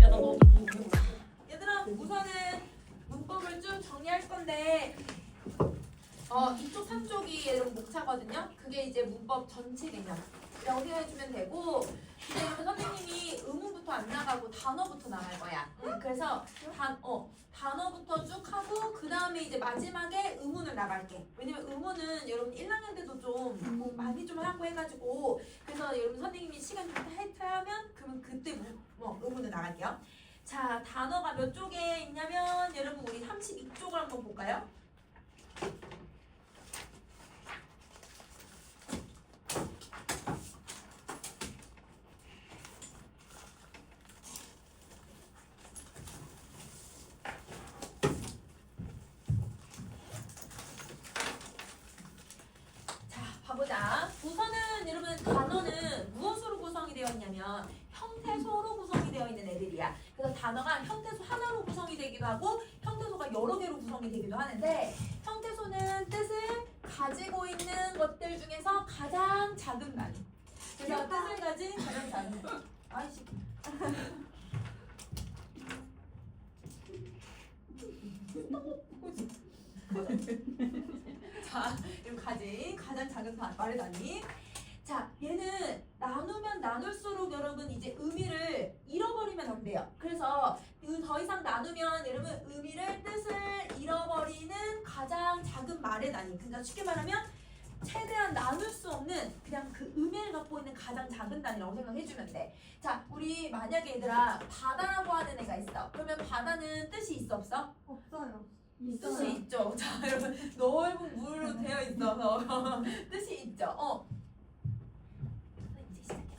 야, 나 너무 얘들아, 우선은 문법을 쭉 정리할 건데 이쪽 3쪽이 여러분 목차거든요. 그게 이제 문법 전체 개념이라고 생각해주면 되고, 이제 여러분 선생님이 의문부터 안 나가고 단어부터 나갈 거야. 그래서 단어부터 쭉 하고 그 다음에 이제 마지막에 의문을 나갈게. 왜냐면 의문은 여러분 1학년 때도 좀 많이 좀 하고 해가지고, 그래서 여러분 선생님이 시간 좀 타이트하면 그러면 그때 의문을 나갈게요. 자, 단어가 몇 쪽에 있냐면 여러분 우리 32쪽을 한번 볼까요? 보자. 우선은 여러분 단어는 무엇으로 구성이 되어 있냐면 형태소로 구성이 되어 있는 애들이야. 그래서 단어가 형태소 하나로 구성이 되기도 하고 형태소가 여러 개로 구성이 되기도 하는데, 형태소는 뜻을 가지고 있는 것들 중에서 가장 작은 단위. 그래서 뜻을 가진 가장 작은 단위. 아이씨. 자, 그럼 가장 작은 말의 단위. 자, 얘는 나누면 나눌수록 여러분 이제 의미를 잃어버리면 안 돼요. 그래서 더 이상 나누면 여러분 의미를 뜻을 잃어버리는 가장 작은 말의 단위. 그러니까 쉽게 말하면 최대한 나눌 수 없는 그냥 그 의미를 갖고 있는 가장 작은 단위라고 생각해주면 돼. 자, 우리 만약에 얘들아 바다라고 하는 애가 있어. 그러면 바다는 뜻이 있어 없어? 없어요. 뜻이 있죠. 자, 여러분 넓은 물로 되어 있어서 뜻이 있죠. 이제 시작해.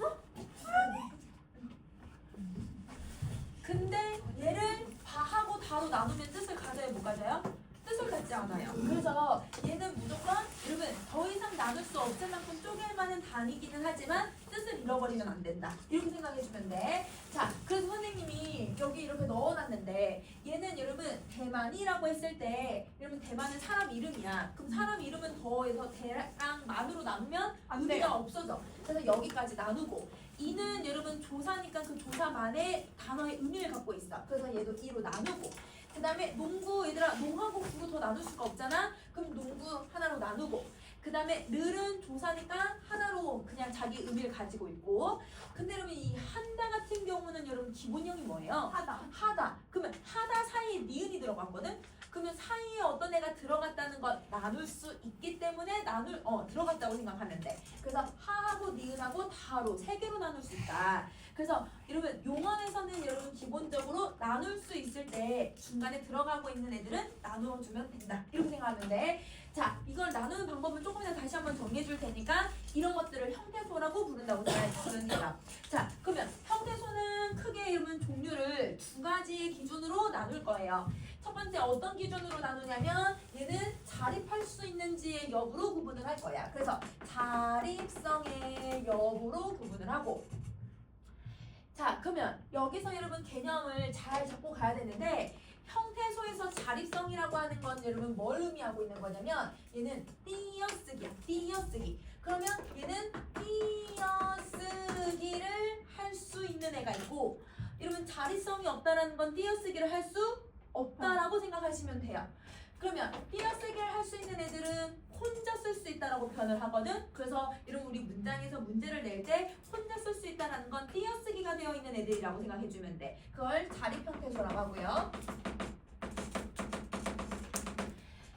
근데 얘를 바하고 다로 나누면 뜻을 가져야 못 가져요? 뜻을 갖지 않아요. 그래서 얘는 무조건 여러분 더 이상 나눌 수 없을 만큼 쪼갤 만한 단위기는 하지만 뜻을 잃어버리면 안 된다. 이렇게 생각해주면 돼. 자, 그래서 선생님이 여기 이렇게 넣어놨는데 얘는 여러분 대만이라고 했을 때 여러분 대만은 사람 이름이야. 그럼 사람 이름은 더해서 대랑 만으로 나누면 의미가 없어져. 그래서 여기까지 나누고, 이는 여러분 조사니까 그 조사만의 단어의 의미를 갖고 있어. 그래서 얘도 이로 나누고, 그 다음에 농구, 얘들아 농하고 구로 더 나눌 수가 없잖아. 그럼 농구 하나로 나누고, 그 다음에 늘은 조사니까 하나로 그냥 자기 의미를 가지고 있고, 근데 여러분 이 한다 같은 경우는 여러분 기본형이 뭐예요? 하다. 그러면 하다 사이에 니은이 들어갔거든? 그러면 사이에 어떤 애가 들어갔다는 건 나눌 수 있기 때문에 들어갔다고 생각하면 돼. 그래서 하하고 니은하고 다로 세 개로 나눌 수 있다. 그래서 여러분 용언에서는 여러분 기본적으로 나눌 수 있을 때 중간에 들어가고 있는 애들은 나누어주면 된다. 이렇게 생각하면 돼. 자, 이걸 나누는 방법은 조금 이따 다시 한번 정리해 줄 테니까 이런 것들을 형태소라고 부른다고 생각하시면 돼요. 자, 그러면 형태소는 크게 여러분 종류를 두 가지 기준으로 나눌 거예요. 첫 번째 어떤 기준으로 나누냐면 얘는 자립할 수 있는지의 여부로 구분을 할 거야. 그래서 자립성의 여부로 구분을 하고, 자, 그러면 여기서 여러분 개념을 잘 잡고 가야 되는데, 형태소에서 자립성이라고 하는 건 여러분 뭘 의미하고 있는 거냐면 얘는 띄어쓰기야. 띄어쓰기. 그러면 얘는 띄어쓰기를 할 수 있는 애가 있고, 여러분 자립성이 없다라는 건 띄어쓰기를 할 수 없다라고 생각하시면 돼요. 그러면 띄어쓰기를 할 수 있는 애들은 혼자 쓸 수 있다라고 표현을 하거든. 그래서 여러분 우리 문장에서 문제를 낼 때 혼자 쓸 수 있다라는 건 띄어쓰기가 되어 있는 애들이라고 생각해주면 돼. 그걸 자립형태소라고 하고요.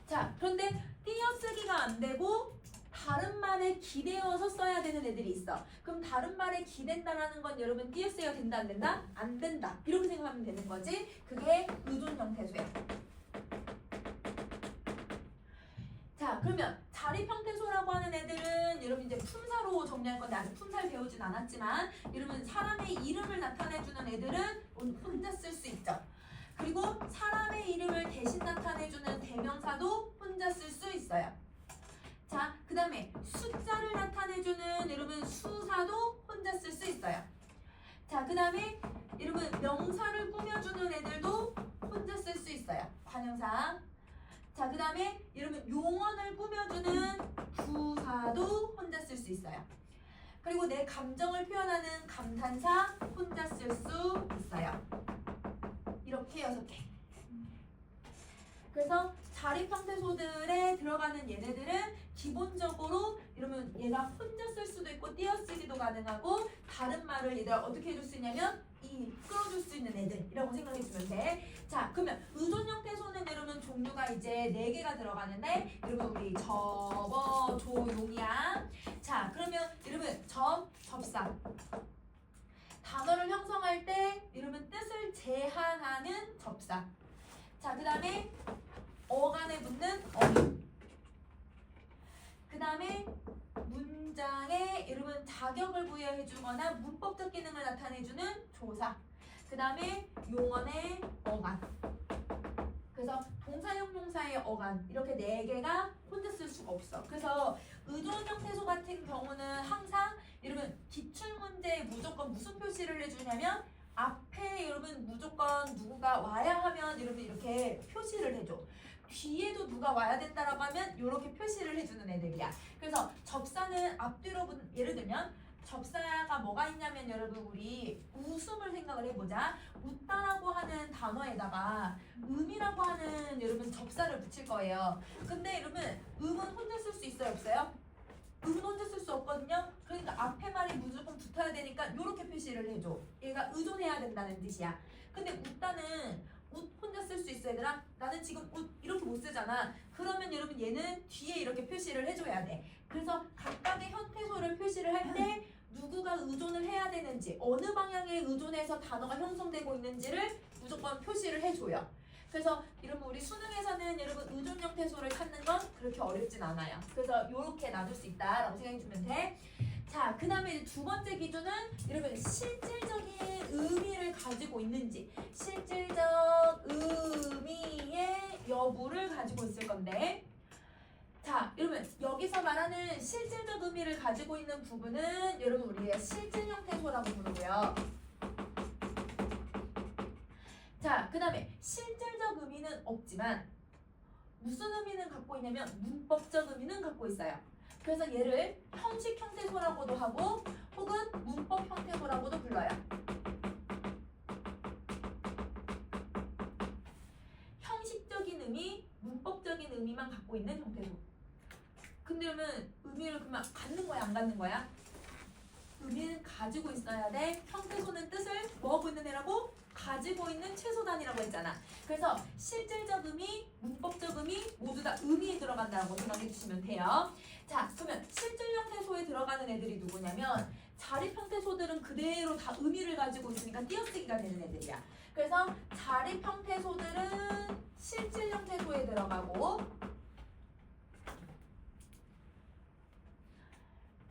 자, 그런데 띄어쓰기가 안 되고 다른 말에 기대어서 써야 되는 애들이 있어. 그럼 다른 말에 기댄다라는 건 여러분 띄어쓰기가 된다 안 된다? 안 된다. 이렇게 생각하면 되는 거지. 그게 의존 형태소야. 자, 그러면 자립 형태소라고 하는 애들은 여러분 이제 품사로 정리할 건데 아직 품사를 배우진 않았지만, 여러분 사람의 이름을 나타내주는 애들은 혼자 쓸 수 있죠. 그리고 사람의 이름을 대신 나타내주는 대명사도 혼자 쓸 수 있어요. 자, 그 다음에 숫자를 나타내주는 여러분 수사도 혼자 쓸 수 있어요. 자, 그 다음에 여러분 명사를 꾸며주는 애들도 혼자 쓸 수 있어요. 형사. 자, 그 다음에 이러면 용언을 꾸며주는 부사도 혼자 쓸 수 있어요. 그리고 내 감정을 표현하는 감탄사 혼자 쓸 수 있어요. 이렇게 6개. 그래서 자립 형태소들에 들어가는 얘네들은 기본적으로 이러면 얘가 혼자 쓸 수도 있고 띄어쓰기도 가능하고 다른 말을 얘들아 어떻게 해줄 수 있냐면 끌어줄 수 있는 애들이라고 생각해주면 돼. 자, 그러면 의존 형태소는 여러분 종류가 이제 4개가 들어가는데 여러분 우리 접어, 조, 용이야. 자, 그러면 여러분 접사. 단어를 형성할 때 이러면 뜻을 제한하는 접사. 자, 그 다음에 어간에 붙는 어미. 그 다음에 문장에 여러분 자격을 부여해주거나 문법적 기능을 나타내주는 조사. 그 다음에 용언의 어간. 그래서 동사형 용사의 어간 이렇게 4개가 혼자 쓸 수가 없어. 그래서 의존 형태소 같은 경우는 항상 여러분 기출문제에 무조건 무슨 표시를 해주냐면 앞에 여러분 무조건 누구가 와야 하면 여러분 이렇게 표시를 해줘. 뒤에도 누가 와야 된다라고 하면 이렇게 표시를 해주는 애들이야. 그래서 접사는 앞뒤로 예를 들면 접사가 뭐가 있냐면 여러분 우리 웃음을 생각을 해보자. 웃다라고 하는 단어에다가 음이라고 하는 여러분 접사를 붙일 거예요. 근데 여러분 음은 혼자 쓸 수 있어요 없어요? 음은 혼자 쓸 수 없거든요. 그러니까 앞에 말이 무조건 붙어야 되니까 이렇게 표시를 해줘. 얘가 의존해야 된다는 뜻이야. 근데 웃다는 웃 혼자 쓸 수 있어 얘들아. 나는 지금 웃 이렇게 못 쓰잖아. 그러면 여러분 얘는 뒤에 이렇게 표시를 해줘야 돼. 그래서 각각의 형태소를 표시를 할 때 누구가 의존을 해야 되는지 어느 방향에 의존해서 단어가 형성되고 있는지를 무조건 표시를 해줘요. 그래서 여러분 우리 수능에서는 여러분 의존 형태소를 찾는 건 그렇게 어렵진 않아요. 그래서 이렇게 나눌 수 있다라고 생각해주면 돼. 자, 그 다음에 두 번째 기준은 여러분 실질적인 의미를 가지고 있는지 실질적 의미의 여부를 가지고 있을 건데 자, 여러분 여기서 말하는 실질적 의미를 가지고 있는 부분은 여러분 우리의 실질 형태소라고 부르고요. 자, 그 다음에 실질적 의미는 없지만 무슨 의미는 갖고 있냐면 문법적 의미는 갖고 있어요. 그래서 얘를 형식 형태소라고도 하고 혹은 문법 형태소라고도 불러요. 형식적인 의미, 문법적인 의미만 갖고 있는 형태소. 근데 그러면 의미를 그러면 갖는 거야 안 갖는 거야? 의미는 가지고 있어야 돼. 형태소는 뜻을 뭐하고 있는 애라고? 가지고 있는 최소 단위라고 했잖아. 그래서 실질적 의미, 문법적 의미 모두 다 의미에 들어간다고 생각해 주시면 돼요. 자, 그러면 실질 형태소에 들어가는 애들이 누구냐면 자립 형태소들은 그대로 다 의미를 가지고 있으니까 띄어쓰기가 되는 애들이야. 그래서 자립 형태소들은 실질 형태소에 들어가고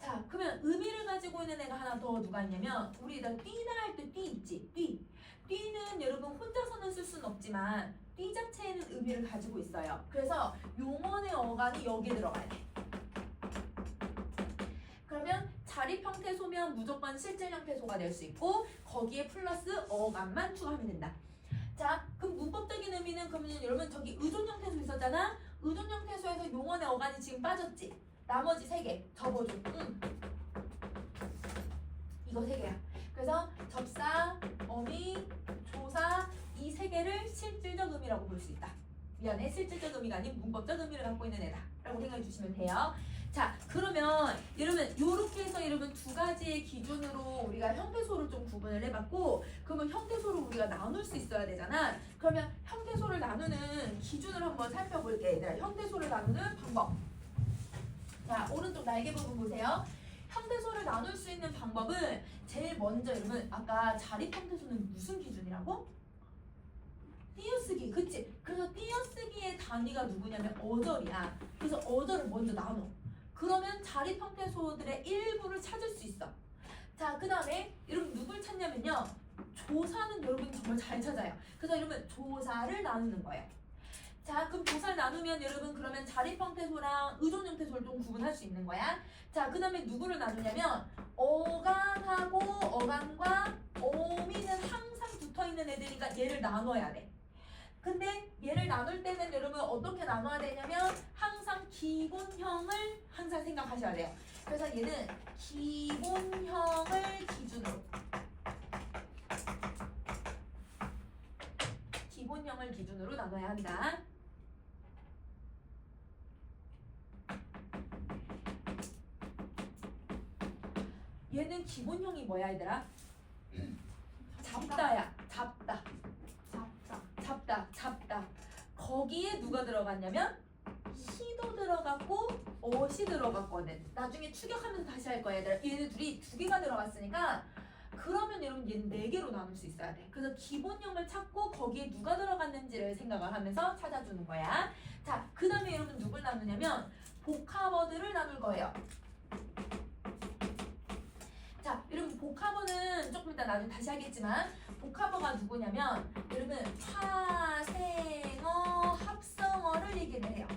자, 그러면 의미를 가지고 있는 애가 하나 더 누가 있냐면 우리가 띠나 할 때 띠 있지? 띠는 여러분 혼자서는 쓸 수는 없지만 띠 자체에는 의미를 가지고 있어요. 그래서 용언의 어간이 여기에 들어가야 돼. 그러면 자립 형태소면 무조건 실질 형태소가 될 수 있고 거기에 플러스 어간만 추가하면 된다. 자, 그럼 문법적인 의미는 그러면 여러분 저기 의존 형태소 있었잖아? 의존 형태소에서 용언의 어간이 지금 빠졌지? 나머지 3개 접어줘. 이거 3개야. 그래서 접사, 어미, 조사 이 3개를 실질적 의미라고 볼 수 있다. 미안해, 실질적 의미가 아닌 문법적 의미를 갖고 있는 애다 라고 생각해 주시면 돼요. 자, 그러면 여러분 요렇게 해서 여러분 2가지의 기준으로 우리가 형태소를 좀 구분을 해봤고 그러면 형태소를 우리가 나눌 수 있어야 되잖아. 그러면 형태소를 나누는 기준을 한번 살펴볼게. 얘들아, 형태소를 나누는 방법. 자, 오른쪽 날개 부분 보세요. 형태소를 나눌 수 있는 방법은 제일 먼저 여러분 아까 자립 형태소는 무슨 기준이라고? 띄어쓰기, 그치? 그래서 띄어쓰기의 단위가 누구냐면 어절이야. 그래서 어절을 먼저 나눠. 그러면 자립 형태소들의 일부를 찾을 수 있어. 자, 그 다음에 여러분 누굴 찾냐면요. 조사는 여러분 정말 잘 찾아요. 그래서 여러분 조사를 나누는 거예요. 자, 그럼 조사를 나누면 여러분 그러면 자립 형태소랑 의존 형태소를 좀 구분할 수 있는 거야. 자, 그 다음에 누구를 나누냐면 어간하고 어간과 어미는 항상 붙어있는 애들이니까 얘를 나눠야 돼. 근데 얘를 나눌 때는 여러분 어떻게 나눠야 되냐면 항상 기본형을 항상 생각하셔야 돼요. 그래서 얘는 기본형을 기준으로 나눠야 한다. 얘는 기본형이 뭐야 얘들아? 잡다야. 잡다. 거기에 누가 들어갔냐면 시도 들어갔고 어시 들어갔거든. 나중에 추격하면서 다시 할 거야 얘들아. 얘네 둘이 두 개가 들어갔으니까 그러면 여러분 얘는 네 개로 나눌 수 있어야 돼. 그래서 기본형을 찾고 거기에 누가 들어갔는지를 생각을 하면서 찾아주는 거야. 자, 그 다음에 여러분 누굴 나누냐면 복합어들을 나눌 거예요. 자, 여러분 복합어는 조금 이따 나중에 다시 하겠지만 복합어가 누구냐면 여러분 파생어, 합성어를 얘기를 해요.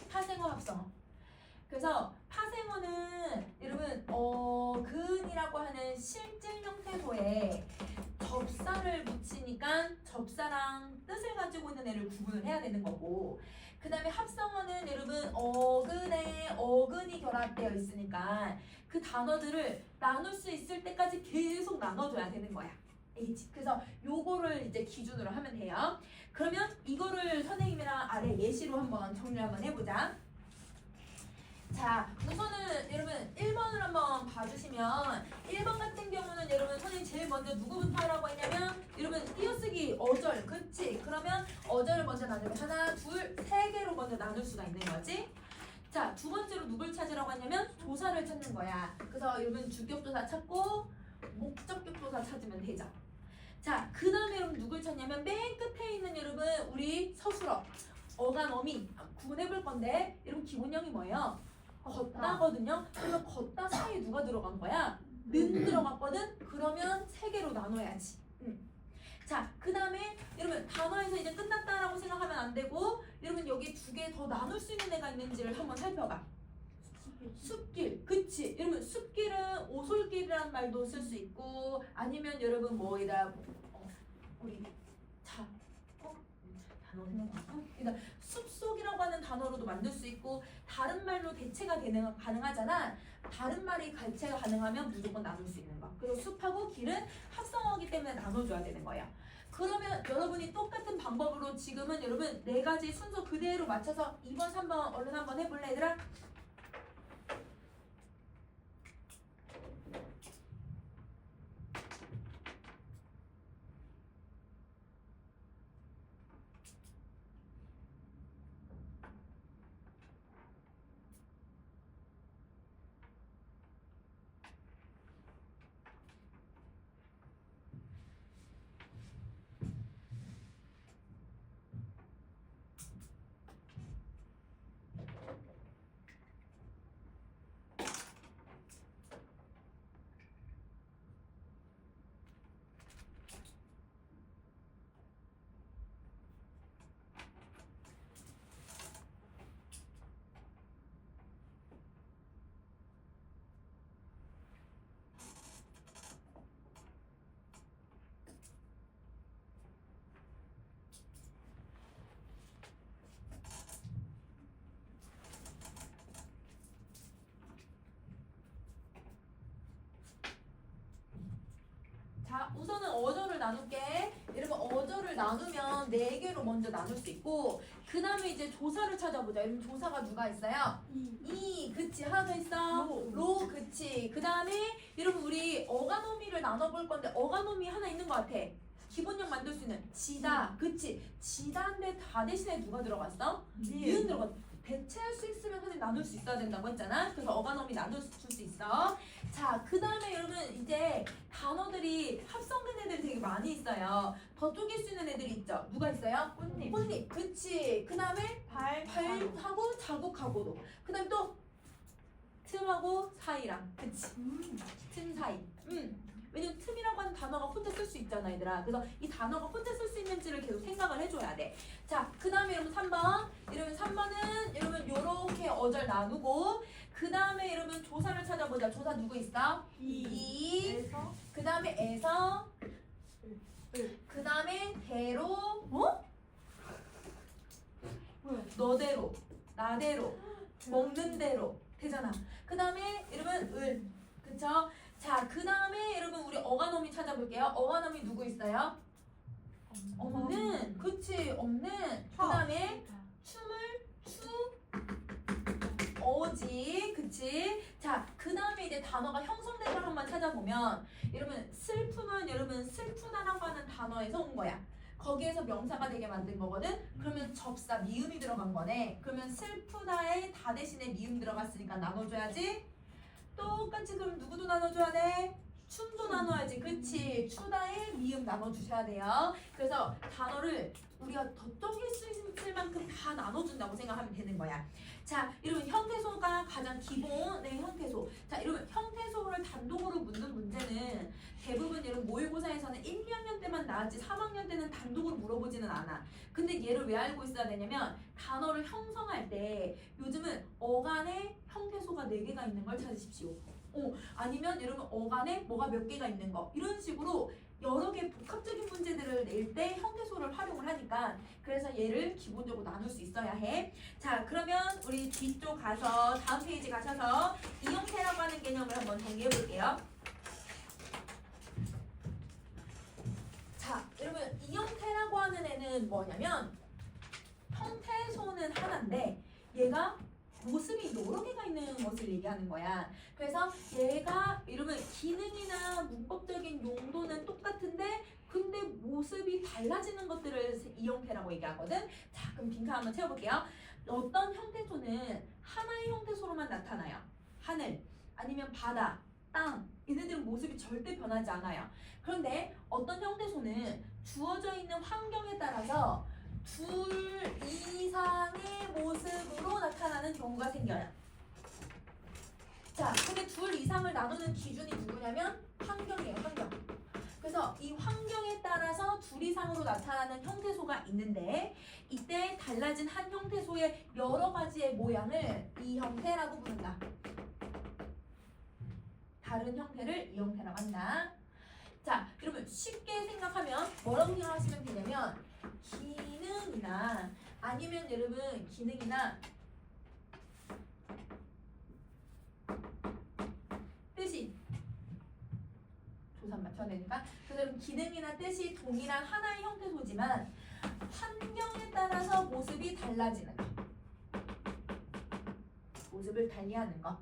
파생어, 합성어. 그래서 파생어는 여러분 어근이라고 하는 실질 형태소에 접사를 붙이니까 접사랑 뜻을 가지고 있는 애를 구분을 해야 되는 거고, 그 다음에 합성어는 여러분 어근에 어근이 결합되어 있으니까 그 단어들을 나눌 수 있을 때까지 계속 나눠줘야 되는 거야. 알겠지? 그래서 요거를 이제 기준으로 하면 돼요. 그러면 이거를 선생님이랑 아래 예시로 한번 정리를 한번 해보자. 자, 우선은 여러분 1번을 한번 봐주시면 1번 같은 경우는 여러분 선생님 제일 먼저 누구부터 하라고 했냐면 여러분 띄어쓰기 어절, 그치? 그러면 어절을 먼저 나누면 하나, 둘, 세 개로 먼저 나눌 수가 있는 거지. 자, 두 번째로 누굴 찾으라고 했냐면 조사를 찾는 거야. 그래서 여러분 주격조사 찾고 목적격조사 찾으면 되죠. 자, 그 다음에 여러분 누굴 찾냐면 맨 끝에 있는 여러분 우리 서술어 어간 어미 구분해볼 건데 여러분 기본형이 뭐예요? 걷다거든요. 그러면 걷다 사이에 누가 들어간 거야? 는 들어갔거든? 그러면 세 개로 나눠야지. 자, 그 다음에 여러분 단어에서 이제 끝났다라고 생각하면 안 되고 여러분 여기 두 개 더 나눌 수 있는 애가 있는지를 한번 살펴봐. 숲길, 그치? 여러분 숲길은 오솔길이라는 말도 쓸 수 있고 아니면 여러분 뭐이다 우리 단어 생각나? 그러니까 숲속이라고 하는 단어로도 만들 수 있고 다른 말로 대체가 가능하잖아. 다른 말이 대체가 가능하면 무조건 나눌 수 있는 거. 그리고 숲하고 길은 합성어이기 때문에 나눠줘야 되는 거야. 그러면 여러분이 똑같은 방법으로 지금은 여러분 네 가지 순서 그대로 맞춰서 2번, 3번 얼른 한번 해볼래 얘들아? 자, 우선은 어절을 나눌게. 여러분 어절을 나누면 네 개로 먼저 나눌 수 있고 그 다음에 이제 조사를 찾아보자. 여러분 조사가 누가 있어요? 이, 그치. 하나 더 있어. 로, 그치. 그 다음에 여러분 우리 어간어미를 나눠볼 건데 어간어미 하나 있는 것 같아. 기본형 만들 수 있는 지다, 그치. 지다인데 다 대신에 누가 들어갔어? 니은 들어갔어. 대체할 수 있으면 선생님 나눌 수 있어야 된다고 했잖아. 그래서 어간어미 나눌 수 있어. 자, 그 다음에 여러분 이제 단어들이 합성된 애들이 되게 많이 있어요. 더 쪼갤 수 있는 애들이 있죠. 누가 있어요? 꽃잎. 꽃잎, 그치. 그 다음에 발하고 자국하고도. 그 다음에 또 틈하고 사이랑, 그치. 틈 사이. 왜냐면 틈이라고 하는 단어가 혼자 쓸 수 있잖아 얘들아. 그래서 이 단어가 혼자 쓸 수 있는지를 계속 생각을 해줘야 돼. 자, 그 다음에 여러분 3번. 여러분 3번은 여러분 요렇게 어절 나누고 그 다음에 여러분 조사를 찾아보자. 조사 누구 있어? 이. 그 다음에 에서. 그 다음에 대로. 너대로, 나대로, 먹는 대로 되잖아. 그 다음에 여러분 을, 그쵸? 자, 그 다음에 여러분 우리 어간어미 찾아볼게요. 어간어미 누구 있어요? 없는, 그치, 없는. 그 다음에 춤을 어지, 그치? 자, 그 다음에 이제 단어가 형성된 것만 찾아보면 여러분 슬픔은 여러분 슬프다라고 하는 단어에서 온 거야. 거기에서 명사가 되게 만든 거거든. 그러면 접사 미음이 들어간 거네. 그러면 슬프다에 다 대신에 미음 들어갔으니까 나눠줘야지. 똑같이 그럼 누구도 나눠줘야 돼? 춤도 나눠야지. 그치? 추다에 미음 나눠주셔야 돼요. 그래서 단어를 우리가 덧정일 수 있을 만큼 다 나눠준다고 생각하면 되는 거야. 자, 여러분 형태소가 가장 기본의 형태소. 자, 여러분 형태소를 단독으로 묻는 문제는 대부분 여러분 모의고사에서는 1, 2학년 때만 나왔지 3학년 때는 단독으로 물어보지는 않아. 근데 얘를 왜 알고 있어야 되냐면 단어를 형성할 때 요즘은 어간에 형태소가 4개가 있는 걸 찾으십시오. 아니면 여러분 어간에 뭐가 몇 개가 있는 거 이런 식으로 여러 개 복합적인 문제들을 낼 때 형태소를 활용을 하니까 그래서 얘를 기본적으로 나눌 수 있어야 해. 자, 그러면 우리 뒤쪽 가서 다음 페이지 가셔서 이형태라고 하는 개념을 한번 정리해 볼게요. 자, 여러분 이형태라고 하는 애는 뭐냐면 형태소는 하나인데 얘가 모습이 여러 개가 있는 것을 얘기하는 거야. 그래서 얘가 이러면 기능이나 문법적인 용도는 똑같은데 근데 모습이 달라지는 것들을 이형태라고 얘기하거든. 자, 그럼 빈칸 한번 채워볼게요. 어떤 형태소는 하나의 형태소로만 나타나요. 하늘, 아니면 바다, 땅, 얘네들은 모습이 절대 변하지 않아요. 그런데 어떤 형태소는 주어져 있는 환경에 따라서 둘 이상의 모습으로 나타나는 경우가 생겨요. 자, 근데 둘 이상을 나누는 기준이 누구냐면 환경이에요, 환경. 그래서 이 환경에 따라서 둘 이상으로 나타나는 형태소가 있는데 이때 달라진 한 형태소의 여러 가지의 모양을 이 형태라고 부른다. 다른 형태를 이 형태라고 한다. 자, 여러분 쉽게 생각하면 뭐라고 생각하시면 되냐면 기능이나 아니면 여러분 기능이나 뜻이 조사 맞춰야 되니까 그래서 여러분 기능이나 뜻이 동일한 하나의 형태소지만 환경에 따라서 모습이 달라지는 거. 모습을 달리하는 거.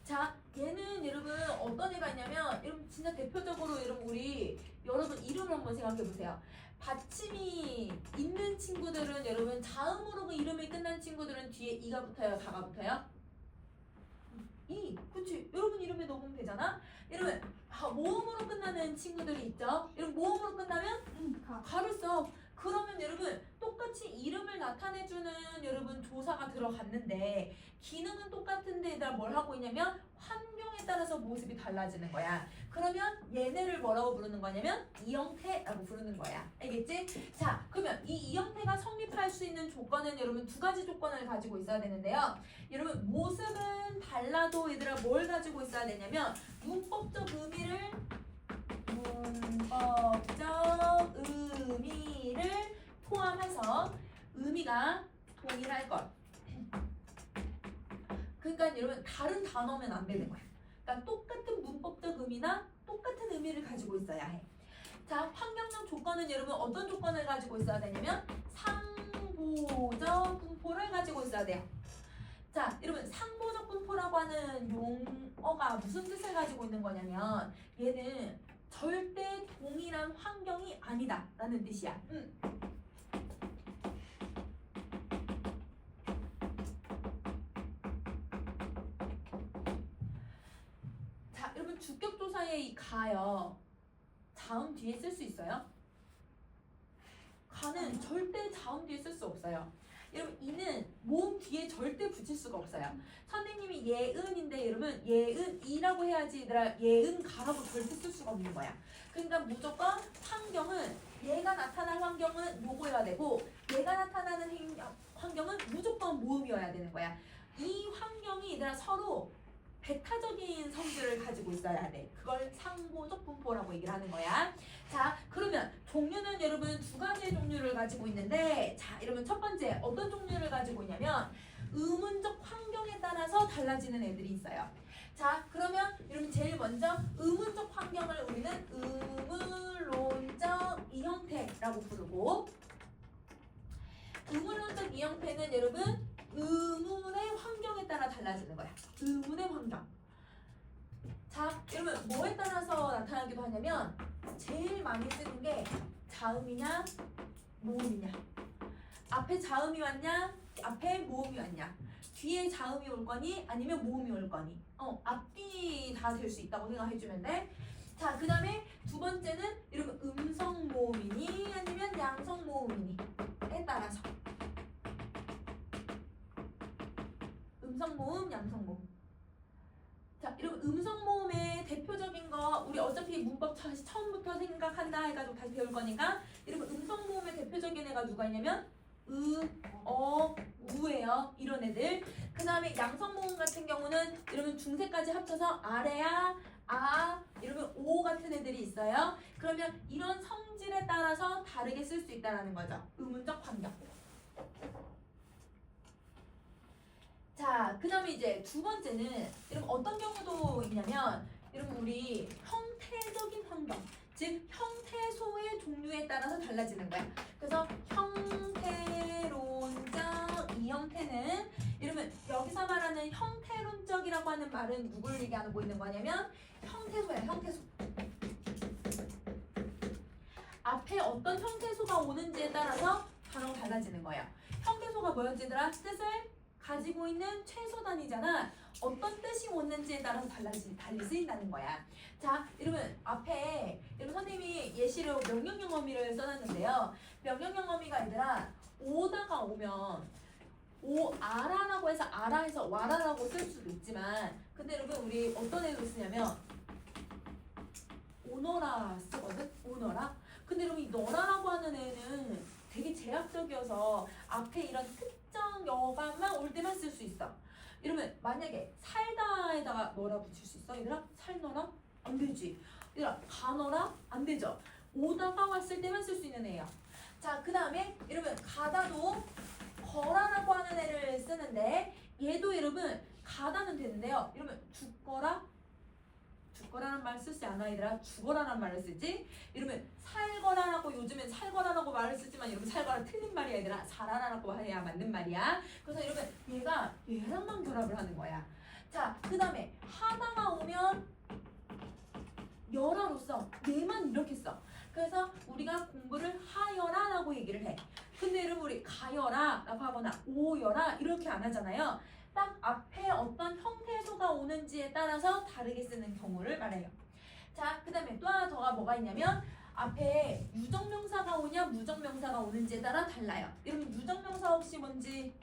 자, 얘는 여러분 어떤 애가 있냐면 여러분 진짜 대표적으로 여러분 이름을 한번 생각해 보세요. 받침이 있는 친구들은 여러분 자음으로 그 이름이 끝난 친구들은 뒤에 이가 붙어요, 가가 붙어요? 이, 그치? 여러분 이름에 넣으면 되잖아? 여러분 모음으로 끝나는 친구들이 있죠? 여러분 모음으로 끝나면 가를 써. 그러면 여러분 똑같이 이름을 나타내주는 여러분 조사가 들어갔는데 기능은 똑같은데 얘들아 뭘 하고 있냐면 환경에 따라서 모습이 달라지는 거야. 그러면 얘네를 뭐라고 부르는 거냐면 이형태라고 부르는 거야. 알겠지? 자, 그러면 이 이형태가 성립할 수 있는 조건은 여러분 두 가지 조건을 가지고 있어야 되는데요. 여러분 모습은 달라도 얘들아 뭘 가지고 있어야 되냐면 문법적 의미를 포함해서 의미가 동일할 것. 그러니까 여러분 다른 단어면 안 되는 거야. 그러니까 똑같은 문법적 의미나 똑같은 의미를 가지고 있어야 해. 자, 환경적 조건은 여러분 어떤 조건을 가지고 있어야 되냐면 상보적 분포를 가지고 있어야 돼요. 자, 여러분 상보적 분포라고 하는 용어가 무슨 뜻을 가지고 있는 거냐면 얘는 절대 동일한 환경이 아니다 라는 뜻이야. 자, 여러분 주격조사의 이 가요 자음 뒤에 쓸 수 있어요? 가는 절대 자음 뒤에 쓸 수 없어요. 여러분 이는 모음 뒤에 절대 붙일 수가 없어요. 선생님이 예은인데 여러분 예은이라고 해야지 얘들아 예은가라고 절대 쓸 수가 없는 거야. 그러니까 무조건 환경은 얘가 나타날 환경은 요거여야 되고 얘가 나타나는 환경은 무조건 모음이어야 되는 거야. 이 환경이 얘들아 서로 배타적인 성질을 가지고 있어야 돼. 그걸 상보적 분포라고 얘기를 하는 거야. 자, 그러면 종류는 여러분 두 가지의 종류를 종류를 가지고 있는데 자 이러면 첫 번째 어떤 종류를 가지고 있냐면 의문적 환경에 따라서 달라지는 애들이 있어요. 자 그러면 여러분 제일 먼저 의문적 환경을 우리는 의문론적 이형태라고 부르고 의문론적 이형태는 여러분 의문의 환경에 따라 달라지는 거야. 의문의 환경. 자 여러분 뭐에 따라서 나타나기도 하냐면 제일 많이 쓰는 게 자음이냐 모음이냐. 앞에 자음이 왔냐 앞에 모음이 왔냐. 뒤에 자음이 올 거니 아니면 모음이 올 거니. 앞뒤 다 될 수 있다고 생각해주면 돼. 자 그 다음에 두 번째는 여러분 음성 모음이니 아니면 양성 모음이니에 따라서 음성 모음 양성 모음. 자 여러분 음성 모음의 대표적인 거 우리 어차피 문법 다시 처음부터 생각한다 해가지고 다시 배울 거니까 여러분 음성 모음의 대표적인 애가 누가 있냐면 우예요. 이런 애들. 그 다음에 양성 모음 같은 경우는 여러분 중세까지 합쳐서 아래야 이러면 오 같은 애들이 있어요. 그러면 이런 성질에 따라서 다르게 쓸 수 있다는 거죠. 의문적 환경. 자, 그 다음에 이제 두 번째는 여러분 어떤 경우도 있냐면 여러분 우리 형태적인 환경, 즉 형태소의 종류에 따라서 달라지는 거야. 그래서 형태론적 이 형태는 여러분 여기서 말하는 형태론적이라고 하는 말은 누굴 얘기하고 있는 거냐면 형태소야. 형태소. 앞에 어떤 형태소가 오는지에 따라서 단어가 달라지는 거예요. 형태소가 뭐였지더라? 뜻을 가지고 있는 최소 단위잖아. 어떤 뜻이 오는지에 따라서 달리 쓰인다는 거야. 자, 여러분 앞에 여러분 선생님이 예시로 명령형 어미를 써놨는데요. 명령형 어미가 얘들아 오다가 오면 아라라고 해서 아라해서 와라라고 쓸 수도 있지만 근데 여러분 우리 어떤 애로 쓰냐면 오너라 쓰거든? 오너라? 근데 여러분 이 너라라고 하는 애는 되게 제약적이어서 앞에 이런 특정 여가만 올 때만 쓸 수 있어. 이러면 만약에 살다에다가 너라 붙일 수 있어? 얘들아? 살너라? 안 되지. 얘들아 가너라? 안 되죠. 오다가 왔을 때만 쓸 수 있는 애야. 자, 그 다음에 여러분 가다도 거라라고 하는 애를 쓰는데 얘도 여러분 가다는 되는데요. 여러분 죽거라는 말 쓰지 않아 얘들아. 죽어라라는 말을 쓰지. 이러면 살거라라고 요즘엔 살거라라고 말을 쓰지만 여러분 살거라 틀린 말이야 얘들아. 살아라라고 해야 맞는 말이야. 그래서 여러분 얘랑만 결합을 하는 거야. 자, 그 다음에 하다가 오면 열어로 써. 얘만 이렇게 써. 그래서 우리가 공부를 하여라라고 얘기를 해. 근데 여러분 우리 가여라라고 하거나 오여라 이렇게 안 하잖아요. 딱 앞에 어떤 형태소가 오는지에 따라서 다르게 쓰는 경우를 말해요. 자, 그 다음에 또 하나 더가 뭐가 있냐면 앞에 유정명사가 오냐 무정명사가 오는지에 따라 달라요. 여러분 유정명사 혹시 뭔지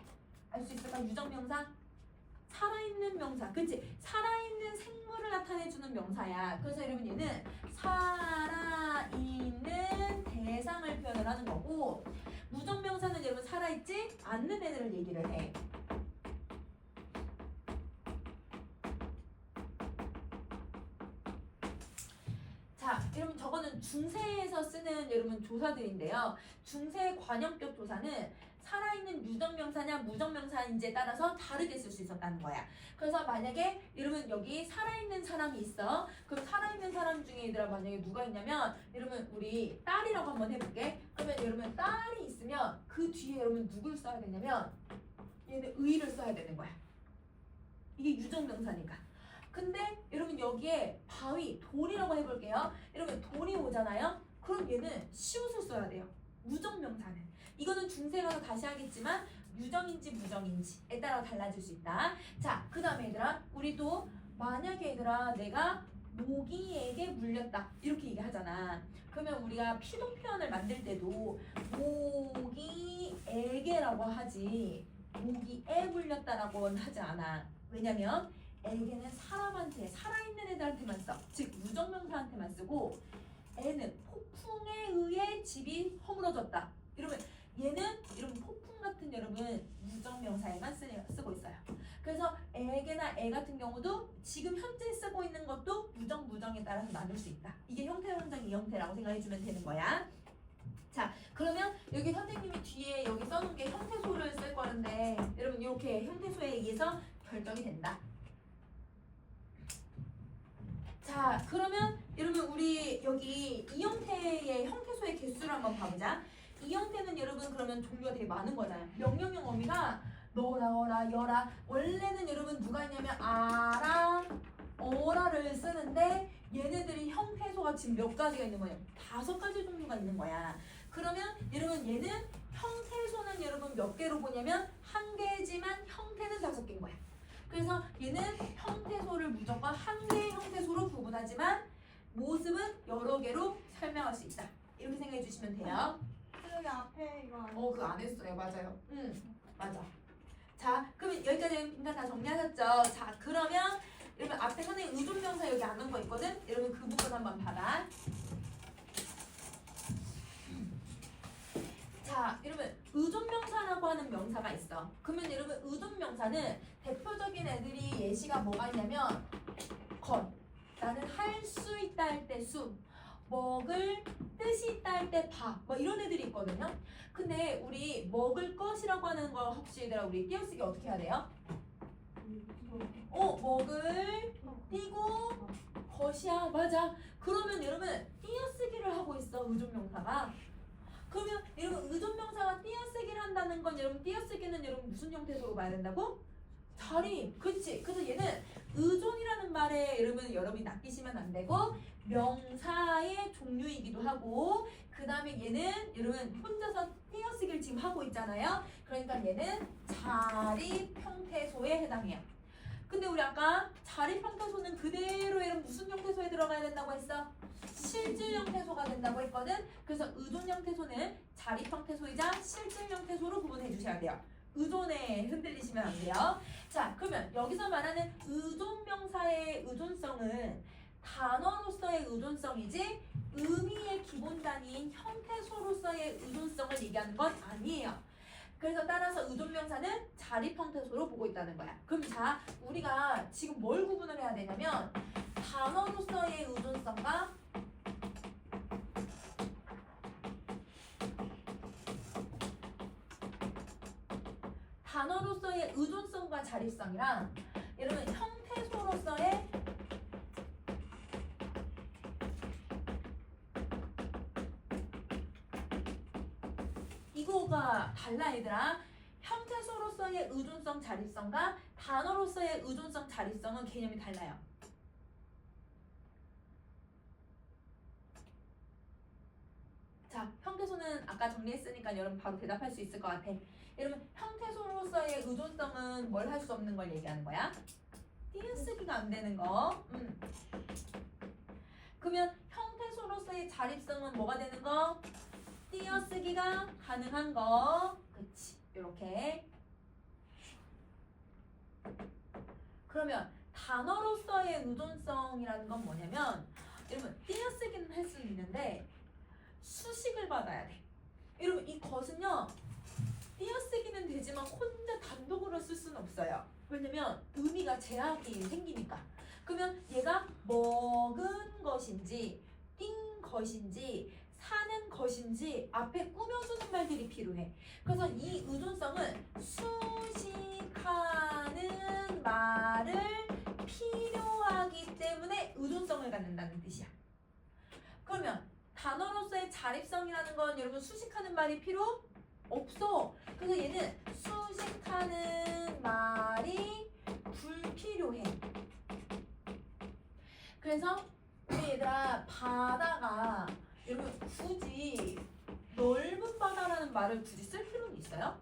알 수 있을까? 유정명사? 살아있는 명사. 그치? 살아있는 생물을 나타내주는 명사야. 그래서 여러분 얘는 살아있는 대상을 표현을 하는 거고 무정명사는 여러분 살아있지 않는 애들을 얘기를 해. 자, 여러분 저거는 중세에서 쓰는 여러분 조사들인데요. 중세 관형격 조사는 살아있는 유정명사냐 무정명사인지에 따라서 다르게 쓸 수 있었다는 거야. 그래서 만약에 여러분 여기 살아있는 사람이 있어. 그럼 살아있는 사람 중에 얘들아 만약에 누가 있냐면 여러분 우리 딸이라고 한번 해볼게. 그러면 여러분 딸이 있으면 그 뒤에 여러분 누굴 써야 되냐면 얘는 의를 써야 되는 거야. 이게 유정명사니까. 근데 여러분 여기에 바위, 돌이라고 해볼게요. 여러분 돌이 오잖아요. 그럼 얘는 시옷을 써야 돼요. 무정명사는. 이거는 중세 가서 다시 하겠지만 유정인지 무정인지에 따라 달라질 수 있다. 자, 그 다음에 얘들아 우리 또 만약에 얘들아 내가 모기에게 물렸다 이렇게 얘기하잖아. 그러면 우리가 피동 표현을 만들 때도 모기에게라고 하지 모기에 물렸다라고는 하지 않아. 왜냐면 에게는 사람한테 살아있는 애들한테만 써. 즉 유정명사한테만 쓰고 애는 폭풍에 의해 집이 허물어졌다. 이러면 얘는 이런 폭풍 같은 여러분 무정명사에만 쓰고 있어요. 그래서 에게나 애 같은 경우도 지금 현재 쓰고 있는 것도 무정 무정에 따라서 나눌 수 있다. 이게 형태론적 이형태라고 생각해주면 되는 거야. 자, 그러면 여기 선생님이 뒤에 여기 써놓은 게 형태소를 쓸 거는데 여러분 이렇게 형태소에 의해서 결정이 된다. 자, 그러면 여러분 우리 여기 이 형태의 형태소의 개수를 한번 봐보자. 이 형태는 여러분 그러면 종류가 되게 많은 거잖아요. 명령형 어미가 너라, 어라, 여라. 원래는 여러분 누가 있냐면 아라, 어라를 쓰는데 얘네들이 형태소가 지금 몇 가지가 있는 거예요? 5가지 종류가 있는 거야. 그러면 여러분 얘는 형태소는 여러분 몇 개로 보냐면 1개지만 형태는 5개인 거야. 그래서 얘는 형태소를 무조건 1개의 형태소로 구분하지만 모습은 여러 개로 설명할 수 있다. 이렇게 생각해 주시면 돼요. 여기 앞에 이거 안 그거 안 했어요. 맞아요. 맞아. 자, 그러면 여기까지 인간 다 정리하셨죠? 자, 그러면 여러분 앞에 선생님 의존명사 여기 안 한 거 있거든? 여러분 그 부분 한번 봐봐. 자, 여러분 의존명사라고 하는 명사가 있어. 그러면 여러분 의존명사는 대표적인 애들이 예시가 뭐가 있냐면 것, 나는 할 수 있다 할 때 수, 먹을 뜻이 있다 할 때 봐, 뭐 이런 애들이 있거든요. 근데 우리 먹을 것이라고 하는 거 혹시 얘들아 우리 띄어쓰기 어떻게 해야 돼요? 먹을 띄고 것이야. 맞아. 그러면 여러분 띄어쓰기를 하고 있어 의존명사가. 그러면 여러분 의존명사가 띄어쓰기를 한다는 건 여러분 띄어쓰기는 여러분 무슨 형태소로 봐야 된다고? 자리. 그치. 그래서 얘는 의존이라는 말에 여러분이 낚이시면 안 되고 명사의 종류이기도 하고 그 다음에 얘는 여러분 혼자서 띄어쓰기를 지금 하고 있잖아요. 그러니까 얘는 자립 형태소에 해당해요. 근데 우리 아까 자립 형태소는 그대로 여러분 무슨 형태소에 들어가야 된다고 했어? 실질 형태소가 된다고 했거든. 그래서 의존 형태소는 자립 형태소이자 실질 형태소로 구분해 주셔야 돼요. 의존에 흔들리시면 안 돼요. 자, 그러면 여기서 말하는 의존 명사의 의존성은 단어로서의 의존성이지 의미의 기본 단위인 형태소로서의 의존성을 얘기하는 건 아니에요. 그래서 따라서 의존명사는 자립 형태소로 보고 있다는 거야. 그럼 자, 우리가 지금 뭘 구분을 해야 되냐면 단어로서의 의존성과 단어로서의 의존성과 자립성이랑 여러분 형태소로서의 이거가 달라 얘들아. 형태소로서의 의존성 자립성과 단어로서의 의존성 자립성은 개념이 달라요. 자, 형태소는 아까 정리했으니까 여러분 바로 대답할 수 있을 것 같아. 여러분 형태소로서의 의존성은 뭘 할 수 없는 걸 얘기하는 거야? 띄어쓰기가 안 되는 거. 그러면 형태소로서의 자립성은 뭐가 되는 거? 띄어쓰기가 가능한 거. 그치. 이렇게. 그러면 단어로서의 의존성이라는 건 뭐냐면 여러분 띄어쓰기는 할 수 있는데 수식을 받아야 돼. 여러분 이 것은요 띄어쓰기는 되지만 혼자 단독으로 쓸 수는 없어요. 왜냐면 의미가 제약이 생기니까. 그러면 얘가 먹은 것인지 뛴 것인지 사는 것인지 앞에 꾸며주는 말들이 필요해. 그래서 이 의존성은 수식하는 말을 필요하기 때문에 의존성을 갖는다는 뜻이야. 그러면 단어로서의 자립성이라는 건 여러분 수식하는 말이 필요 없어. 그래서 얘는 수식하는 말이 불필요해. 그래서 우리 얘들아 바다가 여러분 굳이 넓은 바다라는 말을 굳이 쓸 필요는 있어요?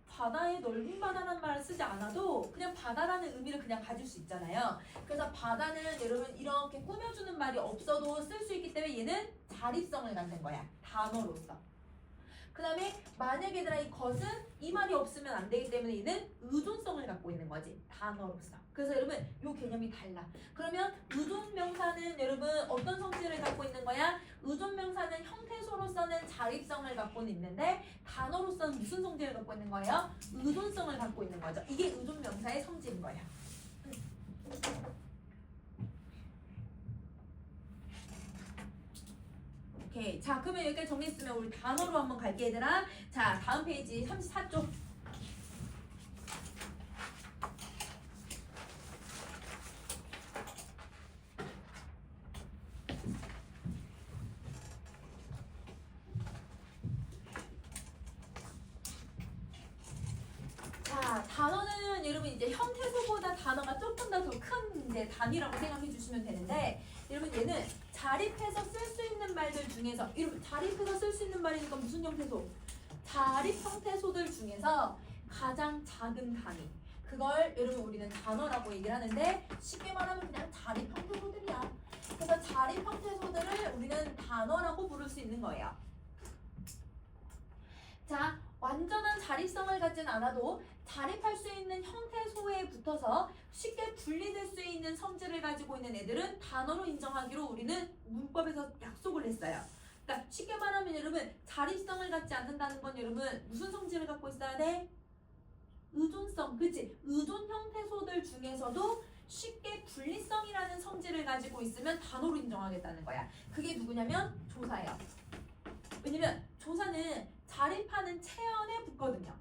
바다에 넓은 바다라는 말을 쓰지 않아도 그냥 바다라는 의미를 그냥 가질 수 있잖아요. 그래서 바다는 여러분 이렇게 꾸며주는 말이 없어도 쓸 수 있기 때문에 얘는 자립성을 갖는 거야. 단어로서. 그 다음에 만약에 얘들아 이 것은 이 말이 없으면 안 되기 때문에 얘는 의존성을 갖고 있는 거지. 단어로서. 그래서 여러분 요 개념이 달라. 그러면 의존명사는 여러분 어떤 성질을 갖고 있는 거야? 의존명사는 형태소로서는 자립성을 갖고 있는데 단어로서는 무슨 성질을 갖고 있는 거예요? 의존성을 갖고 있는 거죠. 이게 의존명사의 성질인 거예요. 오케이. 자, 그러면 여기까지 정리했으면 우리 단어로 한번 갈게, 얘들아. 자, 다음 페이지 34쪽. 자, 단어는 여러분 이제 형태소보다 단어가 조금 더 큰 이제 단위라고 생각해 주시면 되는데, 여러분 얘는 자립해서 쓸 수 있는 말들 중에서, 여러분 자립해서 쓸 수 있는 말이니까 무슨 형태소? 자립 형태소들 중에서 가장 작은 단위. 그걸 여러분 우리는 단어라고 얘기를 하는데, 쉽게 말하면 그냥 자립 형태소들이야. 그래서 자립 형태소들을 우리는 단어라고 부를 수 있는 거예요. 자, 완전한 자립성을 갖진 않아도 자립할 수 있는 형태소에 붙어서 쉽게 분리될 수 있는 성질을 가지고 있는 애들은 단어로 인정하기로 우리는 문법에서 약속을 했어요. 그러니까 쉽게 말하면 여러분 자립성을 갖지 않는다는 건 여러분 무슨 성질을 갖고 있어야 돼? 의존성, 그치? 의존 형태소들 중에서도 쉽게 분리성이라는 성질을 가지고 있으면 단어로 인정하겠다는 거야. 그게 누구냐면 조사예요. 왜냐면 조사는 자립하는 체언에 붙거든요.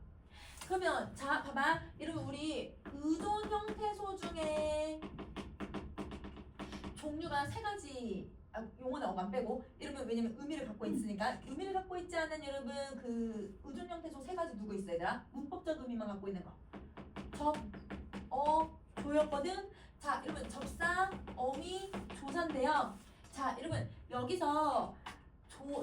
그러면 자 봐봐, 여러분 우리 의존 형태소 중에 종류가 세 가지, 용어나 어감 빼고, 여러분 왜냐면 의미를 갖고 있으니까. 의미를 갖고 있지 않은 여러분 그 의존 형태소 세 가지 누구 있어 얘들아? 문법적 의미만 갖고 있는 거. 접, 조였거든. 자 여러분 접사, 어미, 조사인데요. 자 여러분 여기서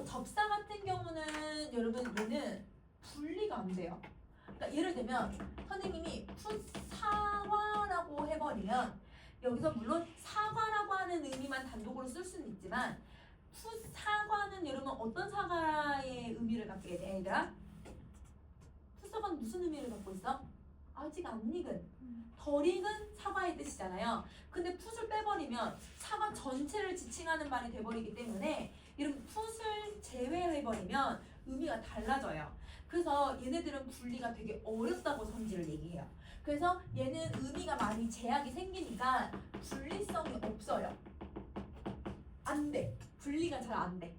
접사 같은 경우는 여러분 얘는 분리가 안 돼요. 그러니까 예를 들면 선생님이 풋사과라고 해버리면 여기서 물론 사과라고 하는 의미만 단독으로 쓸 수는 있지만, 풋사과는 여러분 어떤 사과의 의미를 갖게 돼 얘들아? 풋사과는 무슨 의미를 갖고 있어? 아직 안 익은, 덜 익은 사과의 뜻이잖아요. 근데 풋을 빼버리면 사과 전체를 지칭하는 말이 돼버리기 때문에 여러분 풋을 제외해버리면 의미가 달라져요. 그래서 얘네들은 분리가 되게 어렵다고 성질을 얘기해요. 그래서 얘는 의미가 많이 제약이 생기니까 분리성이 없어요. 안 돼. 분리가 잘 안 돼.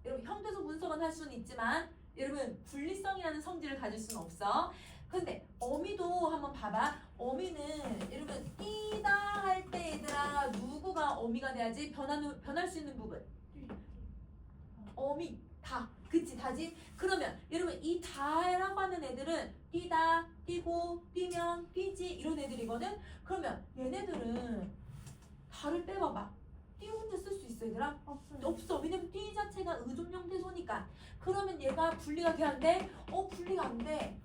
여러분 형태소 분석은 할 수는 있지만 여러분 분리성이라는 성질을 가질 수는 없어. 근데 어미도 한번 봐봐. 어미는 여러분 띠다 할 때 얘들아 누구가 어미가 돼야지 변할 수 있는 부분. 어미, 다. 그치, 다지? 그러면 여러분 이 다라고 하는 애들은 띠다, 띠고, 띠면, 띠지 이런 애들이거든? 그러면 얘네들은 다를 빼봐봐. 띠 혼자 쓸 수 있어 얘들아? 없어. 왜냐면 띠 자체가 의존 형태소니까. 그러면 얘가 분리가 돼 안 돼? 분리가 안 돼.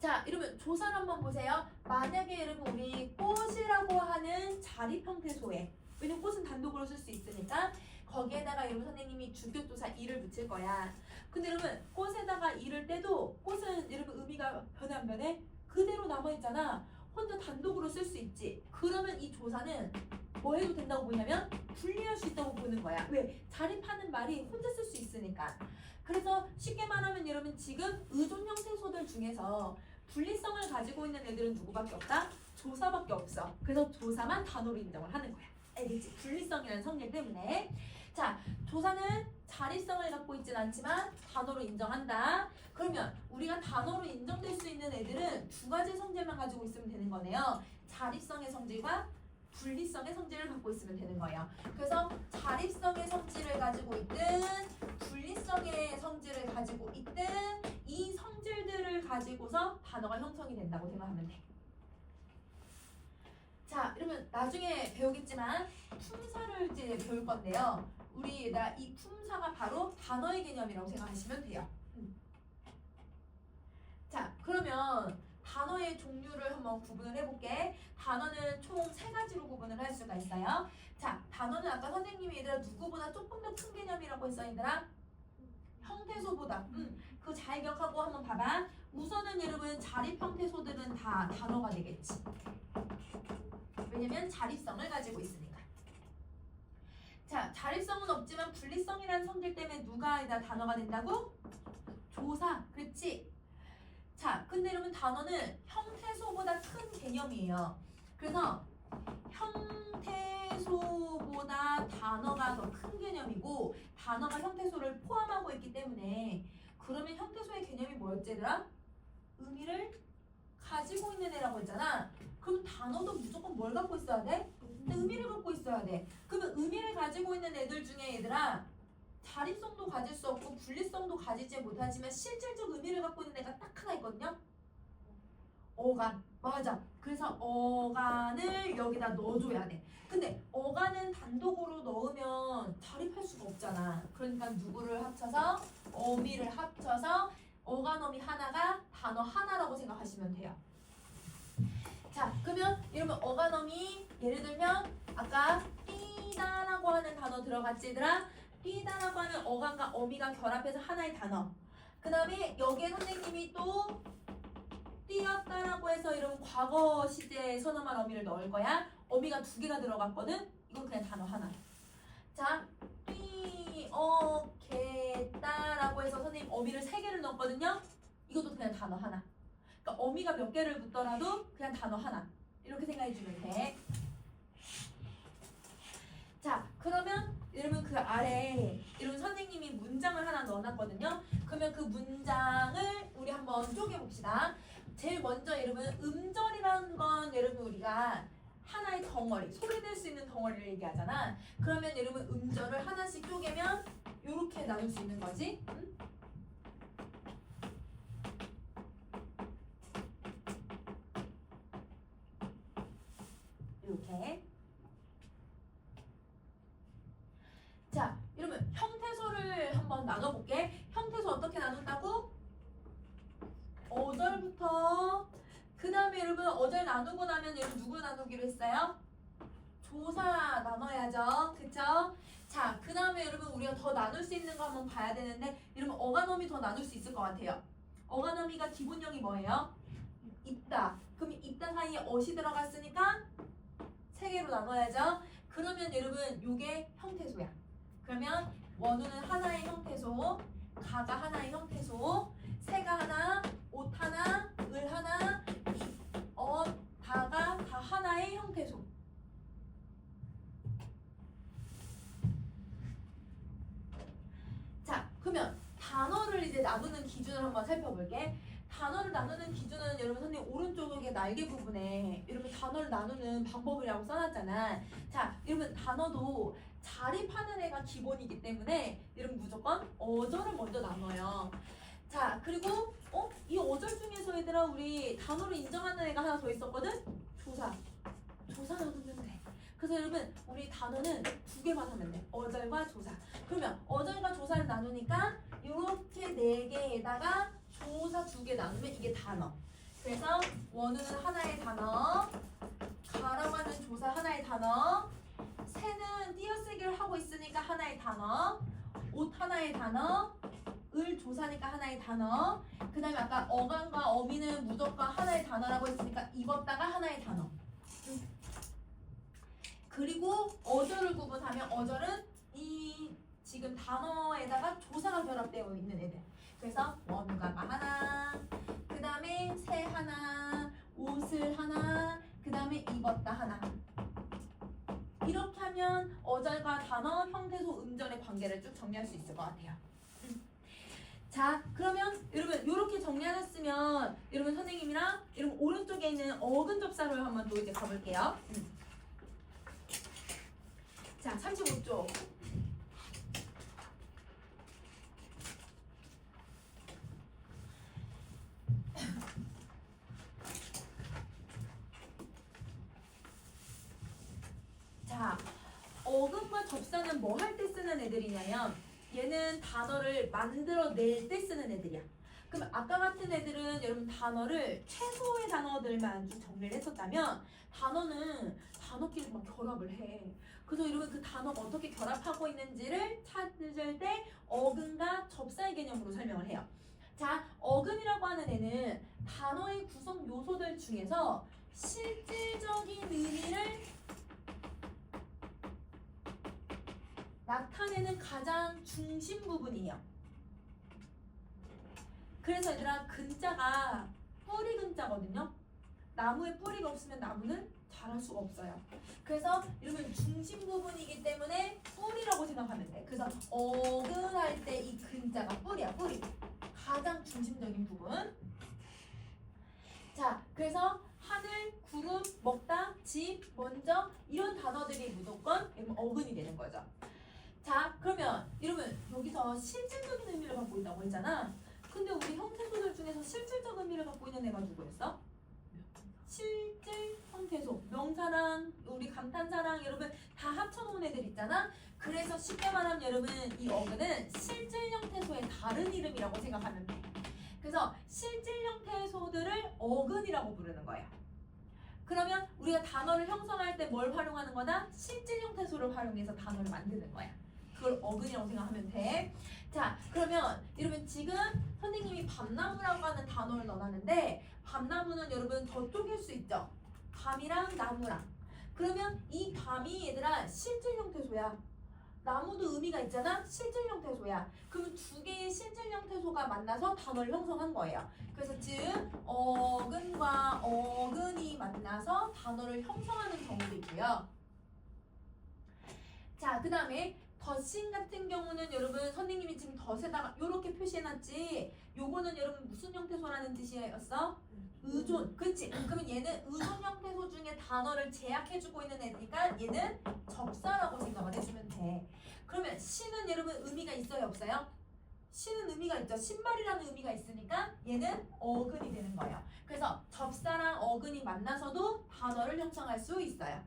자 여러분 조사를 한번 보세요. 만약에 여러분 우리 꽃이라고 하는 자립 형태소에, 왜냐면 꽃은 단독으로 쓸 수 있으니까 거기에다가 여러분 선생님이 주격조사 이를 붙일 거야. 근데 여러분 꽃에다가 이를 떼도 꽃은 여러분 의미가 변해 안 변해? 그대로 남아있잖아. 혼자 단독으로 쓸 수 있지. 그러면 이 조사는 뭐 해도 된다고 보냐면 분리할 수 있다고 보는 거야. 왜? 자립하는 말이 혼자 쓸 수 있으니까. 그래서 쉽게 말하면 여러분 지금 의존 형태소들 중에서 분리성을 가지고 있는 애들은 누구밖에 없다? 조사밖에 없어. 그래서 조사만 단어로 인정을 하는 거야. 알겠지? 분리성이라는 성질 때문에. 자, 조사는 자립성을 갖고 있진 않지만 단어로 인정한다. 그러면 우리가 단어로 인정될 수 있는 애들은 두 가지 성질만 가지고 있으면 되는 거네요. 자립성의 성질과 분리성의 성질을 갖고 있으면 되는 거예요. 그래서 자립성의 성질을 가지고 있든 분리성의 성질을 가지고 있든 이 성질들을 가지고서 단어가 형성이 된다고 생각하면 돼. 자, 그러면 나중에 배우겠지만 품사를 이제 배울 건데요. 우리가 이 품사가 바로 단어의 개념이라고 생각하시면 돼요. 자, 그러면 단어의 종류를 한번 구분을 해볼게. 단어는 총 3가지로 구분을 할 수가 있어요. 자, 단어는 아까 선생님이 얘들아 누구보다 조금 더 큰 개념이라고 했어 얘들아? 형태소보다. 그거 잘 기억하고 한번 봐봐. 우선은 여러분 자립 형태소들은 다 단어가 되겠지. 왜냐면 자립성을 가지고 있으니까. 자, 자립성은 없지만 분리성이라는 성질 때문에 누가 단어가 된다고? 조사, 그렇지? 자, 근데 여러분 단어는 형태소보다 큰 개념이에요. 그래서 형태소보다 단어가 더 큰 개념이고 단어가 형태소를 포함하고 있기 때문에 그러면 형태소의 개념이 뭐였지 얘들아? 의미를 가지고 있는 애라고 했잖아. 그럼 단어도 무조건 뭘 갖고 있어야 돼? 의미를 갖고 있어야 돼. 그러면 의미를 가지고 있는 애들 중에 얘들아 자립성도 가질 수 없고 분리성도 가지지 못하지만 실질적 의미를 갖고 있는 애가 딱 하나 있거든요. 어간. 맞아. 그래서 어간을 여기다 넣어줘야 돼. 근데 어간은 단독으로 넣으면 자립할 수가 없잖아. 그러니까 누구를 합쳐서 어미를 합쳐서 어간어미 하나가 단어 하나라고 생각하시면 돼요. 자, 그러면 이러면 어간어미 예를 들면 아까 띠다라고 하는 단어 들어갔지 얘들아? 띠다라고 하는 어간과 어미가 결합해서 하나의 단어. 그 다음에 여기에 선생님이 또 띄었다라고 해서 이런 과거 시제에 선엄한 어미를 넣을 거야. 어미가 2개가 들어갔거든. 이건 그냥 단어 하나. 자, 띄어겠다라고 해서 선생님 어미를 3개를 넣었거든요. 이것도 그냥 단어 하나. 그러니까 어미가 몇 개를 붙더라도 그냥 단어 하나. 이렇게 생각해주면 돼. 자, 그러면 여러분 그 아래에 이런 선생님이 문장을 하나 넣어놨거든요. 그러면 그 문장을 우리 한번 쪼개봅시다. 제일 먼저 여러분 음절이라는 건 여러분 우리가 하나의 덩어리, 소리낼 수 있는 덩어리를 얘기하잖아. 그러면 여러분 음절을 하나씩 쪼개면 이렇게 나눌 수 있는 거지. 응? 이렇게. 자, 여러분 형태소를 한번 나눠볼게. 형태소 어떻게 나눈다고? 어절부터 그 다음에 여러분 어절 나누고 나면 여러분 누구 나누기로 했어요? 조사 나눠야죠. 그쵸? 자, 그 다음에 여러분 우리가 더 나눌 수 있는 거 한번 봐야 되는데 여러분 어간어미 더 나눌 수 있을 것 같아요. 어간어미가 기본형이 뭐예요? 있다. 그럼 있다 사이에 어시 들어갔으니까 3개로 나눠야죠. 그러면 여러분 요게 형태소야. 그러면 원우는 하나의 형태소, 가가 하나의 형태소, 새가 하나, 옷 하나, 을 하나, 다가 다 하나의 형태소. 자, 그러면 단어를 이제 나누는 기준을 한번 살펴볼게. 단어를 나누는 기준은 여러분 선생님 오른쪽에 날개 부분에 여러분 단어를 나누는 방법이라고 써놨잖아. 자, 여러분 단어도 자립하는 애가 기본이기 때문에 여러분 무조건 어절을 먼저 나눠요. 자, 그리고 이 어절 중에서 얘들아 우리 단어를 인정하는 애가 하나 더 있었거든? 조사. 조사 나누면 돼. 그래서 여러분 우리 단어는 2개만 하면 돼. 어절과 조사. 그러면 어절과 조사를 나누니까 이렇게 4개에다가 조사 2개 나누면 이게 단어. 그래서 원우는 하나의 단어, 가라고 하는 조사 하나의 단어, 새는 띄어쓰기를 하고 있으니까 하나의 단어, 옷 하나의 단어, 을 조사니까 하나의 단어. 그 다음에 아까 어간과 어미는 무조건 하나의 단어라고 했으니까 입었다가 하나의 단어. 그리고 어절을 구분하면 어절은 이 지금 단어에다가 조사가 결합되어 있는 애들. 그래서 원가가 하나, 그 다음에 새 하나, 옷을 하나, 그 다음에 입었다 하나. 이렇게 하면 어절과 단어, 형태소, 음절의 관계를 쭉 정리할 수 있을 것 같아요. 자, 그러면 여러분 이렇게 정리하셨으면 여러분 선생님이랑 여러분 오른쪽에 있는 어근 접사를 한번 또 이제 가볼게요. 자, 35쪽. 자, 어근과 접사는 뭐 할 때 쓰는 애들이냐면 얘는 단어를 만들어낼 때 쓰는 애들이야. 그럼 아까 같은 애들은 여러분 단어를 최소의 단어들만 좀 정리를 했었다면 단어는 단어끼리 막 결합을 해. 그래서 여러분 그 단어가 어떻게 결합하고 있는지를 찾을 때 어근과 접사의 개념으로 설명을 해요. 자, 어근이라고 하는 애는 단어의 구성 요소들 중에서 실질적인 의미를 나타내는 가장 중심 부분이에요. 그래서 얘들아 근자가 뿌리 근자거든요. 나무에 뿌리가 없으면 나무는 잘할 수가 없어요. 그래서 여러분 중심 부분이기 때문에 뿌리라고 생각하면 돼. 그래서 어근할 때 이 근자가 뿌리야, 뿌리. 가장 중심적인 부분. 자, 그래서 하늘, 구름, 먹다, 집, 먼저 이런 단어들이 무조건 어근이 되는 거죠. 자, 그러면 여러분 여기서 실질적인 의미를 갖고 있다고 했잖아. 근데 우리 형태소들 중에서 실질적 의미를 갖고 있는 애가 누구였어? 실질 형태소, 명사랑 우리 감탄사랑 여러분 다 합쳐놓은 애들 있잖아. 그래서 쉽게 말하면 여러분 이 어근은 실질 형태소의 다른 이름이라고 생각하면 돼. 그래서 실질 형태소들을 어근이라고 부르는 거예요. 그러면 우리가 단어를 형성할 때 뭘 활용하는 거다? 실질 형태소를 활용해서 단어를 만드는 거야. 그걸 어근이라고 생각하면 돼. 자, 그러면 여러분 지금 선생님이 밤나무라고 하는 단어를 넣어놨는데 밤나무는 여러분 저쪽일 수 있죠? 밤이랑 나무랑. 그러면 이 밤이 얘들아 실질 형태소야. 나무도 의미가 있잖아? 실질 형태소야. 그러면 두 개의 실질 형태소가 만나서 단어를 형성한 거예요. 그래서 즉 어근과 어근이 만나서 단어를 형성하는 경우도 있고요. 자, 그 다음에 덧신 같은 경우는 여러분 선생님이 지금 덧에다가 이렇게 표시해놨지. 요거는 여러분 무슨 형태소라는 뜻이었어? 의존. 그치? 그러면 얘는 의존 형태소 중에 단어를 제약해주고 있는 애니까 얘는 접사라고 생각을 해주면 돼. 그러면 신은 여러분 의미가 있어요, 없어요? 신은 의미가 있죠. 신발이라는 의미가 있으니까 얘는 어근이 되는 거예요. 그래서 접사랑 어근이 만나서도 단어를 형성할 수 있어요.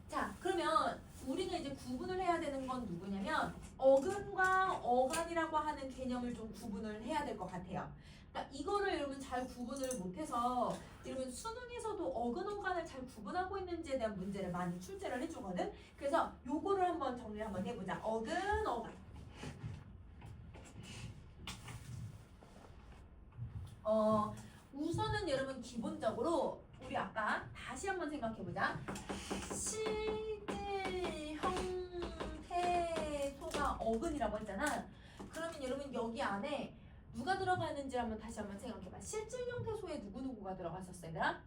자, 그러면 우리가 이제 구분을 해야 되는 건 누구냐면 어근과 어간이라고 하는 개념을 좀 구분을 해야 될 것 같아요. 그러니까 이거를 여러분 잘 구분을 못해서 여러분 수능에서도 어근, 어간을 잘 구분하고 있는지에 대한 문제를 많이 출제를 해주거든. 그래서 요거를 한번 정리를 한번 해보자. 어근, 어간. 우선은 여러분 기본적으로 우리 아까 다시 한번 생각해보자. 실질 형태소가 어근이라고 했잖아. 그러면 여러분 여기 안에 누가 들어가는지 한번 다시 한번 생각해봐. 실질 형태소에 누구누구가 들어갔었어요, 얘들아?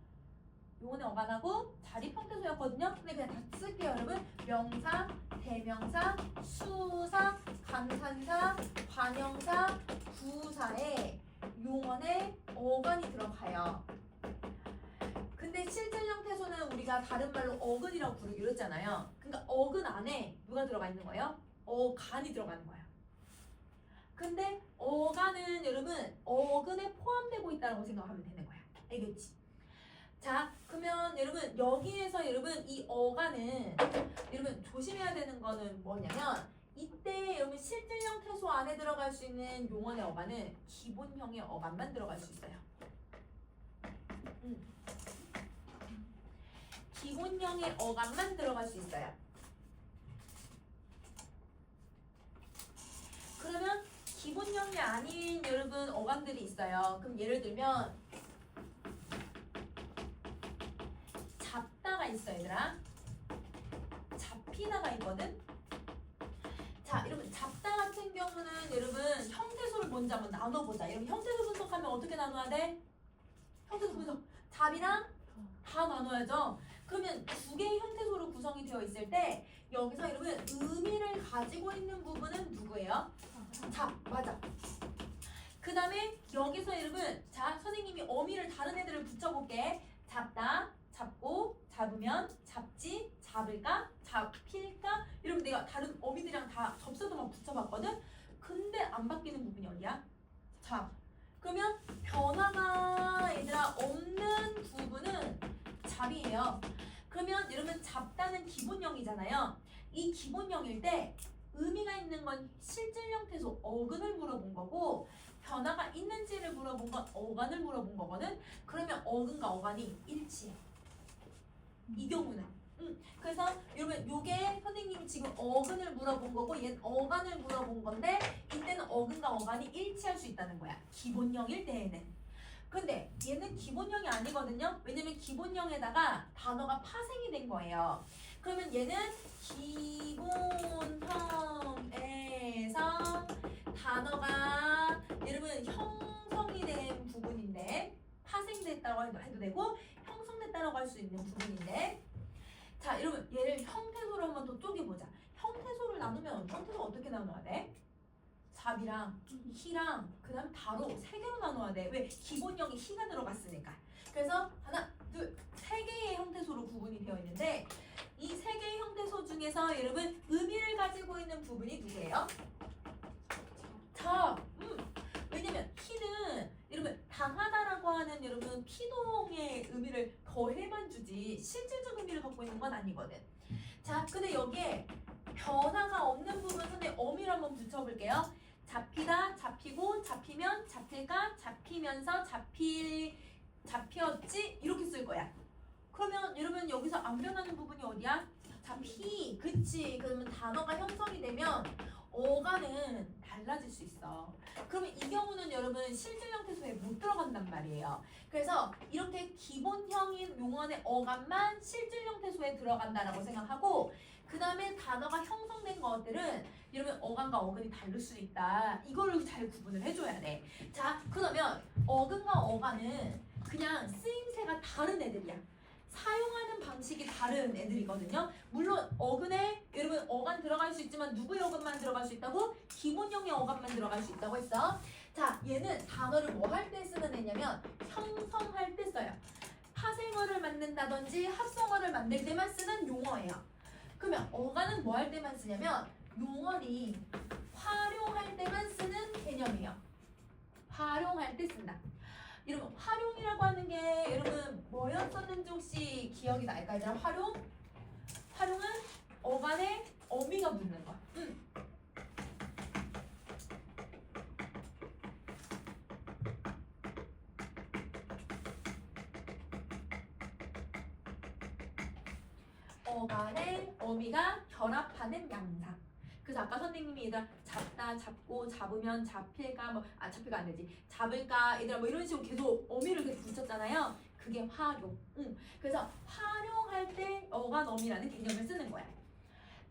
요거는 어간하고 자립 형태소였거든요. 근데 그냥 다 쓸게요, 여러분. 명사, 대명사, 수사, 감탄사, 관형사, 부사에 용언에 어간이 들어가요. 근데 실질 형태소는 우리가 다른 말로 어근이라고 부르기로 했잖아요. 그러니까 어근 안에 누가 들어가 있는 거예요? 어간이 들어가는 거예요. 근데 어간은 여러분 어근에 포함되고 있다고 생각하면 되는 거야. 알겠지? 자, 그러면 여러분 여기에서 여러분 이 어간은 여러분 조심해야 되는 거는 뭐냐면 이때 여러분 실질 형태소 안에 들어갈 수 있는 용언의 어간은 기본형의 어간만 들어갈 수 있어요. 기본형의 어간만 들어갈 수 있어요. 그러면 기본형이 아닌 여러분 어간들이 있어요. 그럼 예를 들면 잡다가 있어, 얘들아. 잡히다가 있거든. 자, 여러분 잡다 같은 경우는 여러분 형태소를 먼저 한번 나눠보자. 여러분 형태소 분석하면 어떻게 나눠야 돼? 형태소 분석 잡이랑 다 나눠야죠. 그러면 두 개의 형태소로 구성이 되어 있을 때 여기서 여러분 의미를 가지고 있는 부분은 누구예요? 잡, 맞아. 그 다음에 여기서 여러분 자, 선생님이 어미를 다른 애들을 붙여볼게. 잡다, 잡고, 잡으면, 잡지, 잡을까, 잡힐까? 여러분 내가 다른 어미들이랑 다 접수도만 붙여봤거든? 근데 안 바뀌는 부분이 어디야? 잡. 그러면 변화가 얘들아 없는 부분은 잡이에요. 그러면 여러분 잡다는 기본형이잖아요. 이 기본형일 때 의미가 있는 건 실질 형태소 어근을 물어본 거고 변화가 있는지를 물어본 건 어간을 물어본 거거든. 그러면 어근과 어간이 일치해. 이 경우는. 그래서 여러분 요게 선생님이 지금 어근을 물어본 거고 얘는 어간을 물어본 건데 이때는 어근과 어간이 일치할 수 있다는 거야. 기본형일 때에는. 근데 얘는 기본형이 아니거든요. 왜냐면 기본형에다가 단어가 파생이 된 거예요. 그러면 얘는 기본형에서 단어가 여러분 형성이 된 부분인데 파생됐다고 해도 되고 형성됐다고 들어갈 수 있는 부분인데 자 여러분 얘를 형태소로 한번 더 쪼개보자. 형태소를 나누면 형태소 어떻게 나눠야 돼? 잡이랑 희랑 그 다음 다로 세 개로 나눠야 돼. 왜? 기본형이 희가 들어갔으니까. 그래서 하나 둘 세 개의 형태소로 구분이 되어 있는데 이 세 개의 형태소 중에서 여러분 의미를 가지고 있는 부분이 누구예요? 잡. 왜냐면 희는 여러분 당하다라고 하는 여러분 피동의 의미를 더해만 주지 실질적 의미를 갖고 있는 건 아니거든. 자, 근데 여기에 변화가 없는 부분 선생님 어미를 한번 붙여볼게요. 잡히다, 잡히고, 잡히면, 잡힐까, 잡히면서, 잡혔지 이렇게 쓸 거야. 그러면 여러분 여기서 안 변하는 부분이 어디야? 잡히, 그치. 그러면 단어가 형성이 되면 어가는 달라질 수 있어. 그러면 이 경우는 여러분 실질 형태소에 못 들어간단 말이에요. 그래서 이렇게 기본형인 용언의 어감만 실질 형태소에 들어간다라고 생각하고 그 다음에 단어가 형성된 것들은 여러분 어감과 어근이 다를 수 있다. 이거를 잘 구분을 해줘야 돼. 자, 그러면 어근과 어간은 그냥 쓰임새가 다른 애들이야. 사용하는 방식이 다른 애들이거든요. 물론 어근에 여러분 어간 들어갈 수 있지만 누구의 어근만 들어갈 수 있다고? 기본형의 어간만 들어갈 수 있다고 했어. 자, 얘는 단어를 뭐 할 때 쓰는 애냐면 형성할 때 써요. 파생어를 만든다든지 합성어를 만들 때만 쓰는 용어예요. 그러면 어간은 뭐 할 때만 쓰냐면 용어니 활용할 때만 쓰는 개념이에요. 활용할 때 쓴다. 여러분 활용이라고 하는 게 여러분 뭐였었는지 혹시 기억이 날까요? 얘들아, 활용은 어간에 어미가 붙는 거야. 어간에 어미가 결합하는 양상. 그래서 아까 선생님이 얘들아 잡다, 잡고, 잡으면, 잡힐까, 잡힐까 안 되지. 잡을까, 얘들아 이런 식으로 계속 어미를 계속 붙였잖아요. 그게 활용. 그래서 활용할 때 어간 어미라는 개념을 쓰는 거야.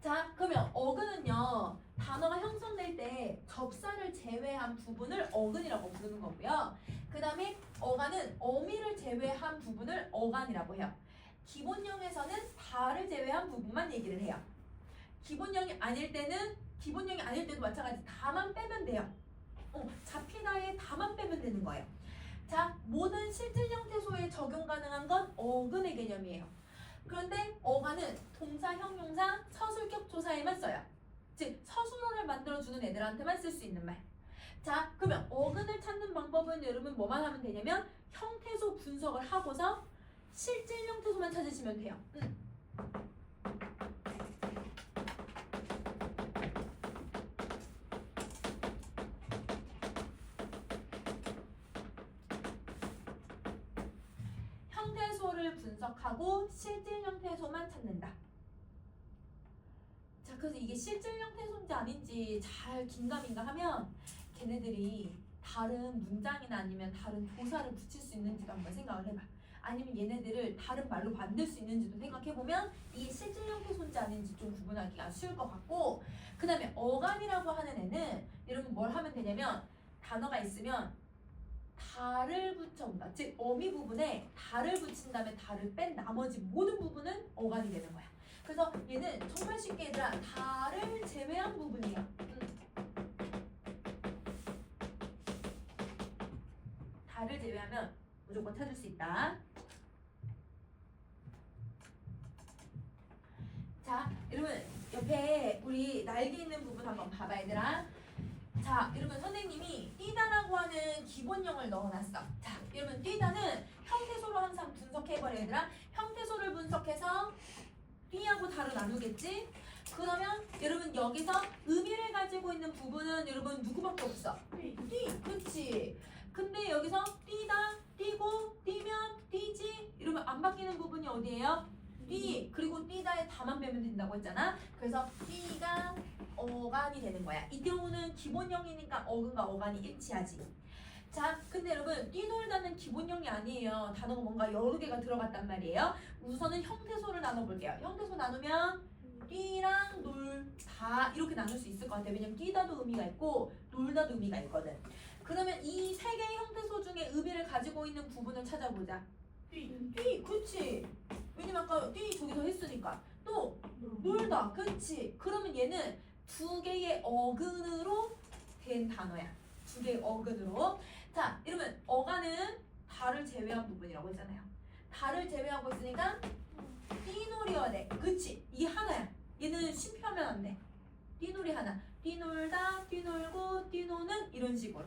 자, 그러면 어근은요 단어가 형성될 때 접사를 제외한 부분을 어근이라고 부르는 거고요. 그 다음에 어간은 어미를 제외한 부분을 어간이라고 해요. 기본형에서는 다를 제외한 부분만 얘기를 해요. 기본형이 아닐 때도 마찬가지 다만 빼면 돼요. 잡히다에 다만 빼면 되는 거예요. 자, 모든 실질 형태소에 적용 가능한 건 어근의 개념이에요. 그런데 어간은 동사, 형용사, 서술격 조사에만 써요. 즉 서술어를 만들어주는 애들한테만 쓸 수 있는 말. 자, 그러면 어근을 찾는 방법은 여러분 뭐만 하면 되냐면 형태소 분석을 하고서 실질 형태소만 찾으시면 돼요. 형태소를 분석하고 실질 형태소만 찾는다. 자, 그래서 이게 실질 형태소인지 아닌지 잘 긴가민가 하면 걔네들이 다른 문장이나 아니면 다른 조사를 붙일 수 있는지도 한번 생각을 해봐. 아니면 얘네들을 다른 말로 만들 수 있는지도 생각해보면 이게 실질 형태소인지 아닌지 좀 구분하기가 쉬울 것 같고 그 다음에 어간이라고 하는 애는 여러분 뭘 하면 되냐면 단어가 있으면 달을 붙여온다. 즉 어미 부분에 달을 붙인 다음에 달을 뺀 나머지 모든 부분은 어간이 되는 거야. 그래서 얘는 정말 쉽게 얘들아 달을 제외한 부분이야. 달을 제외하면 무조건 찾을 수 있다. 자, 여러분 옆에 우리 날개 있는 부분 한번 봐봐 얘들아. 자, 여러분 선생님이 띠다라고 하는 기본형을 넣어놨어. 자, 여러분 띠다는 형태소로 항상 분석해버려 얘들아. 형태소를 분석해서 띠하고 달을 나누겠지? 그러면 여러분 여기서 의미를 가지고 있는 부분은 여러분 누구밖에 없어? 띠, 그치? 근데 여기서 띠다, 띠고, 띠면, 띠지 이러면 안 바뀌는 부분이 어디예요? 띠, 그리고 띠다에 다만 빼면 된다고 했잖아. 그래서 띠가 어간이 되는 거야. 이 경우는 기본형이니까 어근과 어간이 일치하지. 자, 근데 여러분 띠놀다는 기본형이 아니에요. 단어가 뭔가 여러 개가 들어갔단 말이에요. 우선은 형태소를 나눠볼게요. 형태소 나누면 띠랑 놀 다 이렇게 나눌 수 있을 것 같아요. 왜냐면 띠다도 의미가 있고 놀다도 의미가 있거든. 그러면 이 세 개의 형태소 중에 의미를 가지고 있는 부분을 찾아보자. 뛰, 그치? 왜냐면 아까 뛰 저기서 했으니까. 또 놀다, 그치? 그러면 얘는 두 개의 어근으로 된 단어야. 두 개의 어근으로. 자, 이러면 어간은 달을 제외한 부분이라고 했잖아요. 달을 제외하고 있으니까 띠놀이어야 돼. 그치? 이 하나야. 얘는 쉼표하면 안 돼. 띠놀이 하나. 띠놀다, 띠놀고, 띠노는 이런 식으로.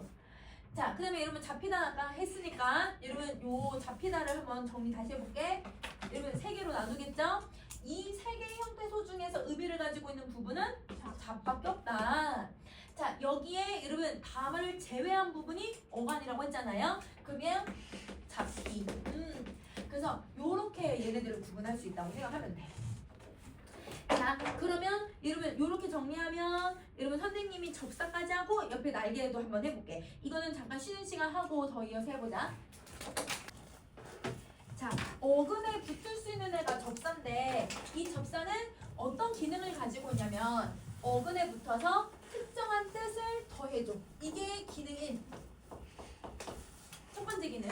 자, 그 다음에 여러분 잡히다 아까 했으니까 여러분 요 잡히다를 한번 정리 다시 해볼게. 여러분 세 개로 나누겠죠? 이 세 개의 형태소 중에서 의미를 가지고 있는 부분은 잡밖에 없다. 자, 여기에 여러분 담을 제외한 부분이 어간이라고 했잖아요. 그러면 잡기. 그래서 요렇게 얘네들을 구분할 수 있다고 생각하면 돼. 자, 그러면 여러분 요렇게 정리하면 여러분 선생님이 접사까지 하고 옆에 날개도 한번 해볼게. 이거는 잠깐 쉬는 시간 하고 더 이어서 해보자. 자, 어근에 붙을 수 있는 애가 접사인데 이 접사는 어떤 기능을 가지고 있냐면 어근에 붙어서 특정한 뜻을 더해줘. 이게 기능인 첫 번째 기능.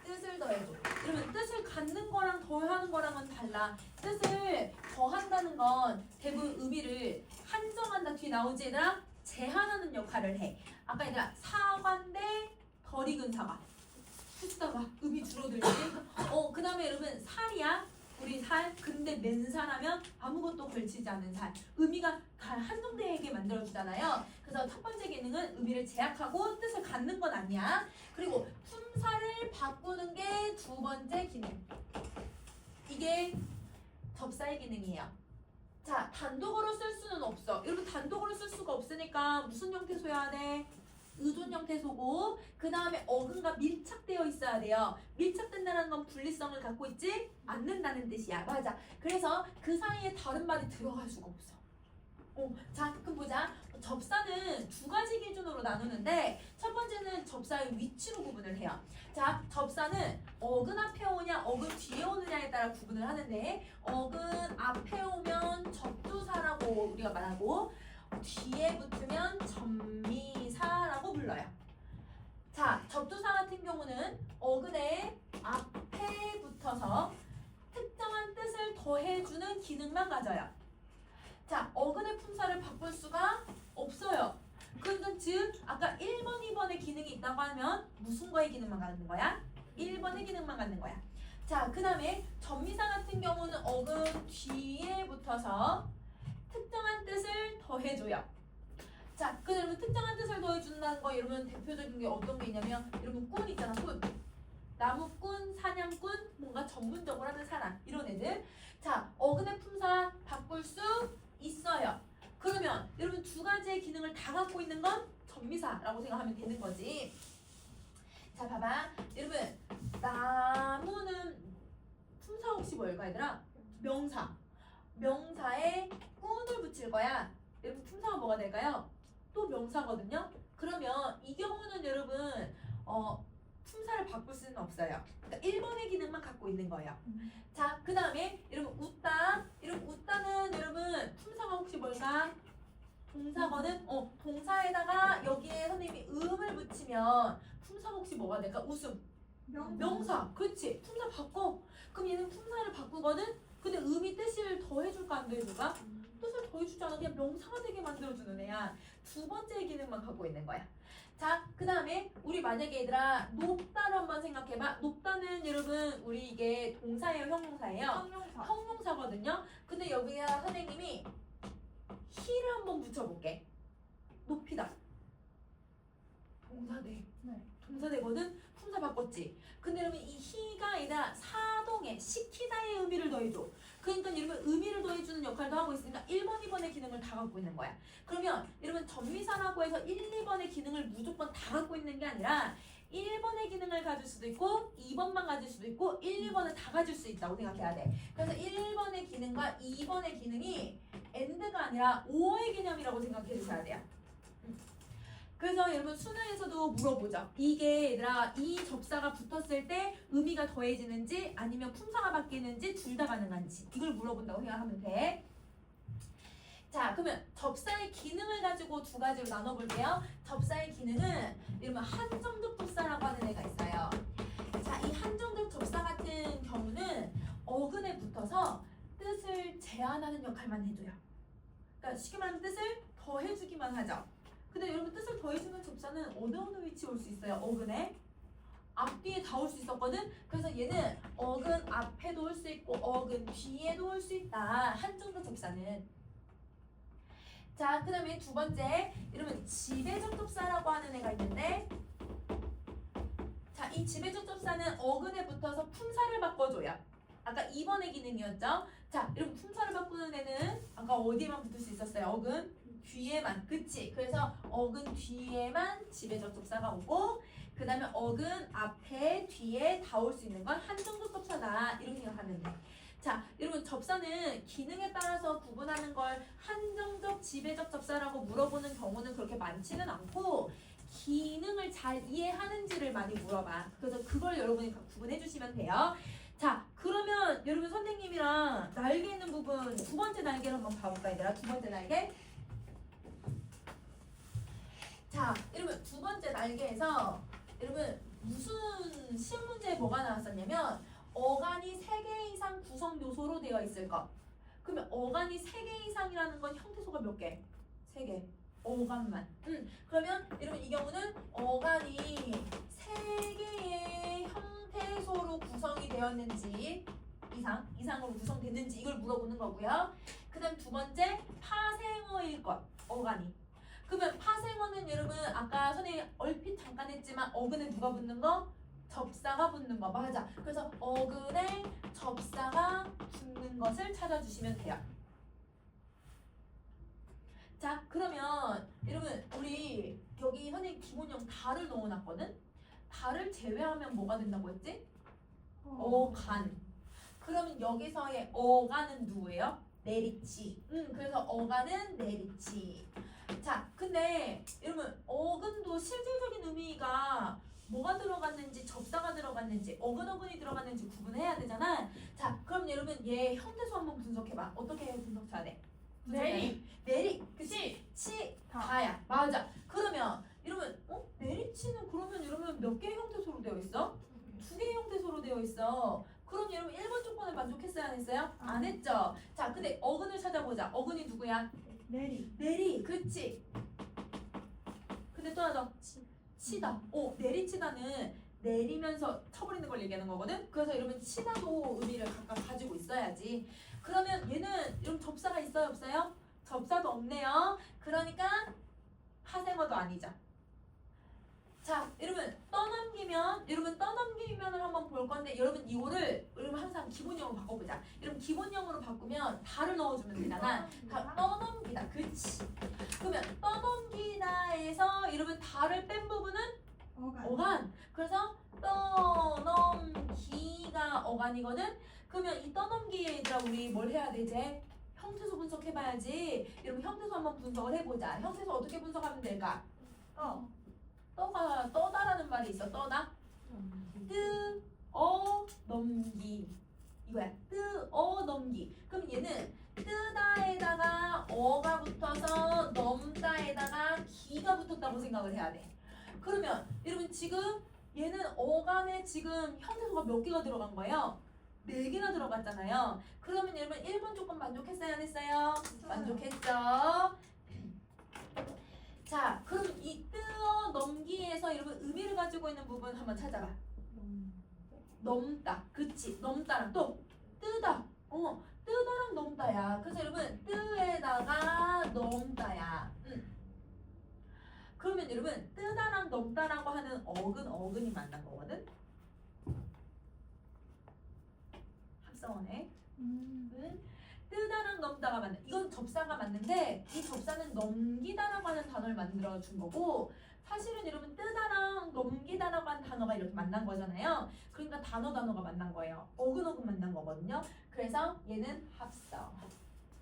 뜻을 더해줘. 그러면 뜻을 갖는 거랑 더하는 거랑은 달라. 뜻을 더한다는 건 대부분 의미를 한정한다 뒤에 나오지 얘들아? 제한하는 역할을 해. 아까 얘들아 사과인데 덜 익은 사과. 숫자가 의미 줄어들지? 그 다음에 여러분 살이야. 우리 살. 근데 맨살하면 아무것도 걸치지 않는 살. 의미가 한정되게 만들어주잖아요. 그래서 첫 번째 기능은 의미를 제약하고 뜻을 갖는 건 아니야. 그리고 품사를 바꾸는 게 두 번째 기능. 이게 접사의 기능이에요. 자, 단독으로 쓸 수는 없어. 여러분 단독으로 쓸 수가 없으니까 무슨 형태소여야 돼? 의존 형태소고 그 다음에 어근과 밀착되어 있어야 돼요. 밀착된다는 건 분리성을 갖고 있지 않는다는 뜻이야. 맞아. 그래서 그 사이에 다른 말이 들어갈 수가 없어. 자, 그럼 보자. 접사는 두 가지 기준으로 나누는데 첫 번째는 접사의 위치로 구분을 해요. 자, 접사는 어근 앞에 오냐 어근 뒤에 오느냐에 따라 구분을 하는데 어근 앞에 오면 접두사라고 우리가 말하고 뒤에 붙으면 접미사라고 불러요. 자, 접두사 같은 경우는 어근의 앞에 붙어서 특정한 뜻을 더해주는 기능만 가져요. 자, 어근의 품사를 바꿀 수가 없어요. 그러니까 즉 아까 1번, 2번의 기능이 있다고 하면 무슨 거의 기능만 갖는 거야? 1번의 기능만 갖는 거야. 자, 그 다음에 접미사 같은 경우는 어근 뒤에 붙어서 특정한 뜻을 더해줘요. 자, 그 여러분 특정한 뜻을 더해준다는 거 여러분 대표적인 게 어떤 게 있냐면 여러분 꾼 있잖아, 꾼. 나무꾼, 사냥꾼, 뭔가 전문적으로 하는 사람 이런 애들. 자, 어근의 품사 바꿀 수 있어요. 그러면 여러분 두 가지의 기능을 다 갖고 있는 건 접미사라고 생각하면 되는 거지. 자, 봐봐. 여러분 나무는 품사 혹시 뭘까 얘들아? 명사. 명사에 꾼을 붙일 거야. 여러분 품사가 뭐가 될까요? 또 명사거든요. 그러면 이 경우는 여러분 품사를 바꿀 수는 없어요. 그러니까 1번의 기능만 갖고 있는 거예요. 자, 그 다음에 여러분 웃다. 여러분 웃다는 여러분 품사가 혹시 뭘까? 동사거든? 동사에다가 여기에 선생님이 음을 붙이면 품사가 혹시 뭐가 될까? 웃음. 명사. 그치? 품사 바꿔. 그럼 얘는 품사를 바꾸거든? 근데 음이 뜻을 더해줄까 안 더해줄까? 뜻을 더해주지 않아. 그냥 명사가 되게 만들어주는 애야. 두 번째 기능만 갖고 있는 거야. 자, 그 다음에 우리 만약에 얘들아 높다를 한번 생각해봐. 높다는 여러분 우리 이게 동사예요, 형용사예요? 형용사거든요. 근데 여기가 선생님이 히를 한번 붙여볼게. 높이다. 동사돼. 네. 동사되거든? 품사 바꿨지? 근데 여러분 이 히가 아니라 사동에 시키다의 의미를 더해줘. 그러니까 여러분 의미를 더해주는 역할도 하고 있으니까 1번, 2번의 기능을 다 갖고 있는 거야. 그러면 여러분 접미사라고 해서 1, 2번의 기능을 무조건 다 갖고 있는 게 아니라 1번의 기능을 가질 수도 있고 2번만 가질 수도 있고 1, 2번을 다 가질 수 있다고 생각해야 돼. 그래서 1번의 기능과 2번의 기능이 AND가 아니라 OR의 개념이라고 생각해 주셔야 돼요. 그래서 여러분 수능에서도 물어보죠. 이게 얘들아 이 접사가 붙었을 때 의미가 더해지는지 아니면 품사가 바뀌는지 둘 다 가능한지 이걸 물어본다고 생각하면 돼. 자, 그러면 접사의 기능을 가지고 두 가지로 나눠볼게요. 접사의 기능은 여러분 한정적 접사라고 하는 애가 있어요. 자, 이 한정적 접사가 어근에 붙어서 뜻을 제한하는 역할만 해줘요. 그러니까 쉽게 말하면 뜻을 더해주기만 하죠. 근데 여러분 뜻을 더해주면 접사는 어느 위치에 올 수 있어요? 어근에 앞뒤에 다 올 수 있었거든. 그래서 얘는 어근 앞에도 올 수 있고 어근 뒤에도 올 수 있다. 한정도 접사는. 자, 그 다음에 두 번째, 여러분 지배적 접사라고 하는 애가 있는데, 자, 이 지배적 접사는 어근에 붙어서 품사를 바꿔줘요. 아까 2번의 기능이었죠. 자, 여러분 품사를 바꾸는 애는 아까 어디에만 붙을 수 있었어요? 어근 뒤에만. 그치? 그래서 어근 뒤에만 지배적 접사가 오고, 그 다음에 어근 앞에 뒤에 다 올 수 있는 건 한정적 접사다. 이렇게 생각하면 돼. 자, 여러분 접사는 기능에 따라서 구분하는 걸 한정적, 지배적 접사라고 물어보는 경우는 그렇게 많지는 않고 기능을 잘 이해하는지를 많이 물어봐. 그래서 그걸 여러분이 구분해 주시면 돼요. 자, 그러면 여러분 선생님이랑 날개 있는 부분 두 번째 날개를 한번 봐볼까 얘들아? 두 번째 날개. 자, 여러분 두 번째 날개에서 여러분 무슨 시험 문제에 뭐가 나왔었냐면 어간이 3개 이상 구성 요소로 되어 있을 것. 그러면 어간이 3개 이상이라는 건 형태소가 몇 개? 3개. 어간만. 그러면 여러분 이 경우는 어간이 3개의 형태소로 구성이 되었는지 이상으로 구성됐는지 이걸 물어보는 거고요. 그 다음 두 번째 파생어일 것. 어간이. 그러면 파생어는 여러분 아까 선생님이 얼핏 잠깐 했지만 어근에 누가 붙는 거? 접사가 붙는 거. 맞아. 그래서 어근에 접사가 붙는 것을 찾아주시면 돼요. 자, 그러면 여러분 우리 여기 선생님 기본형 다를 넣어놨거든? 다를 제외하면 뭐가 된다고 했지? 어간. 그러면 여기서의 어간은 누구예요? 내리치. 그래서 어간은 내리치. 자, 근데 여러분 어근도 실질적인 의미가 뭐가 들어갔는지 접사가 들어갔는지 어근이 들어갔는지 구분해야 되잖아. 자, 그럼 여러분 얘 형태소 한번 분석해봐. 어떻게 분석해야 돼? 내리, 그치? 다야. 맞아. 그러면 여러분 내리치는 그러면 여러분 몇 개의 형태소로 되어 있어? 2개의 형태소로 되어 있어. 그럼 여러분 1번 조건을 만족했어요? 안 했어요? 안 했죠. 자, 근데 어근을 찾아보자. 어근이 누구야? 내리, 그치? 근데 또 하나 더. 치다. 내리치다는 내리면서 쳐버리는 걸 얘기하는 거거든? 그래서 여러분 치다도 의미를 각각 가지고 있어야지. 그러면 얘는 여러분 접사가 있어요? 없어요? 접사도 없네요. 그러니까 파생어도 아니죠. 자, 여러분 떠넘기면을 한번 볼 건데 여러분 이거를 여러분 항상 기본형으로 바꿔보자. 여러분 기본형으로 바꾸면 다를 넣어주면 되잖아. 떠넘기다, 그치? 그러면 떠넘기다에서 여러분 다를 뺀 부분은 어간. 그래서 떠넘기가 어간이거든. 그러면 이 떠넘기에 얘들아 우리 뭘 해야 되지? 형태소 분석해봐야지. 여러분 형태소 한번 분석을 해보자. 형태소 어떻게 분석하면 될까? 떠다라는 말이 있어. 떠다. 넘기. 이거야. 넘기. 그럼 얘는 뜨다에다가 어가 붙어서 넘다에다가 기가 붙었다고 생각을 해야 돼. 그러면 여러분 지금 얘는 어간에 지금 형태소가 몇 개가 들어간 거예요? 4개나 들어갔잖아요. 그러면 여러분 1번 조건 만족했어요? 안 했어요? 만족했죠? 자, 그럼 이 넘기에서 여러분 의미를 가지고 있는 부분 한번 찾아봐. 넘다. 그치? 넘다랑 또 뜨다. 뜨다랑 넘다야. 그래서 여러분 뜨에다가 넘다야. 그러면 여러분 뜨다랑 넘다라고 하는 어근이 만난 거거든? 합성어네. 뜨다랑 넘다가 맞는, 이건 접사가 맞는데 이 접사는 넘기다라고 하는 단어를 만들어 준 거고, 사실은 여러분 뜨다랑 넘기다라고 하는 단어가 이렇게 만난 거잖아요. 그러니까 단어가 만난 거예요. 어근 만난 거거든요. 그래서 얘는 합성.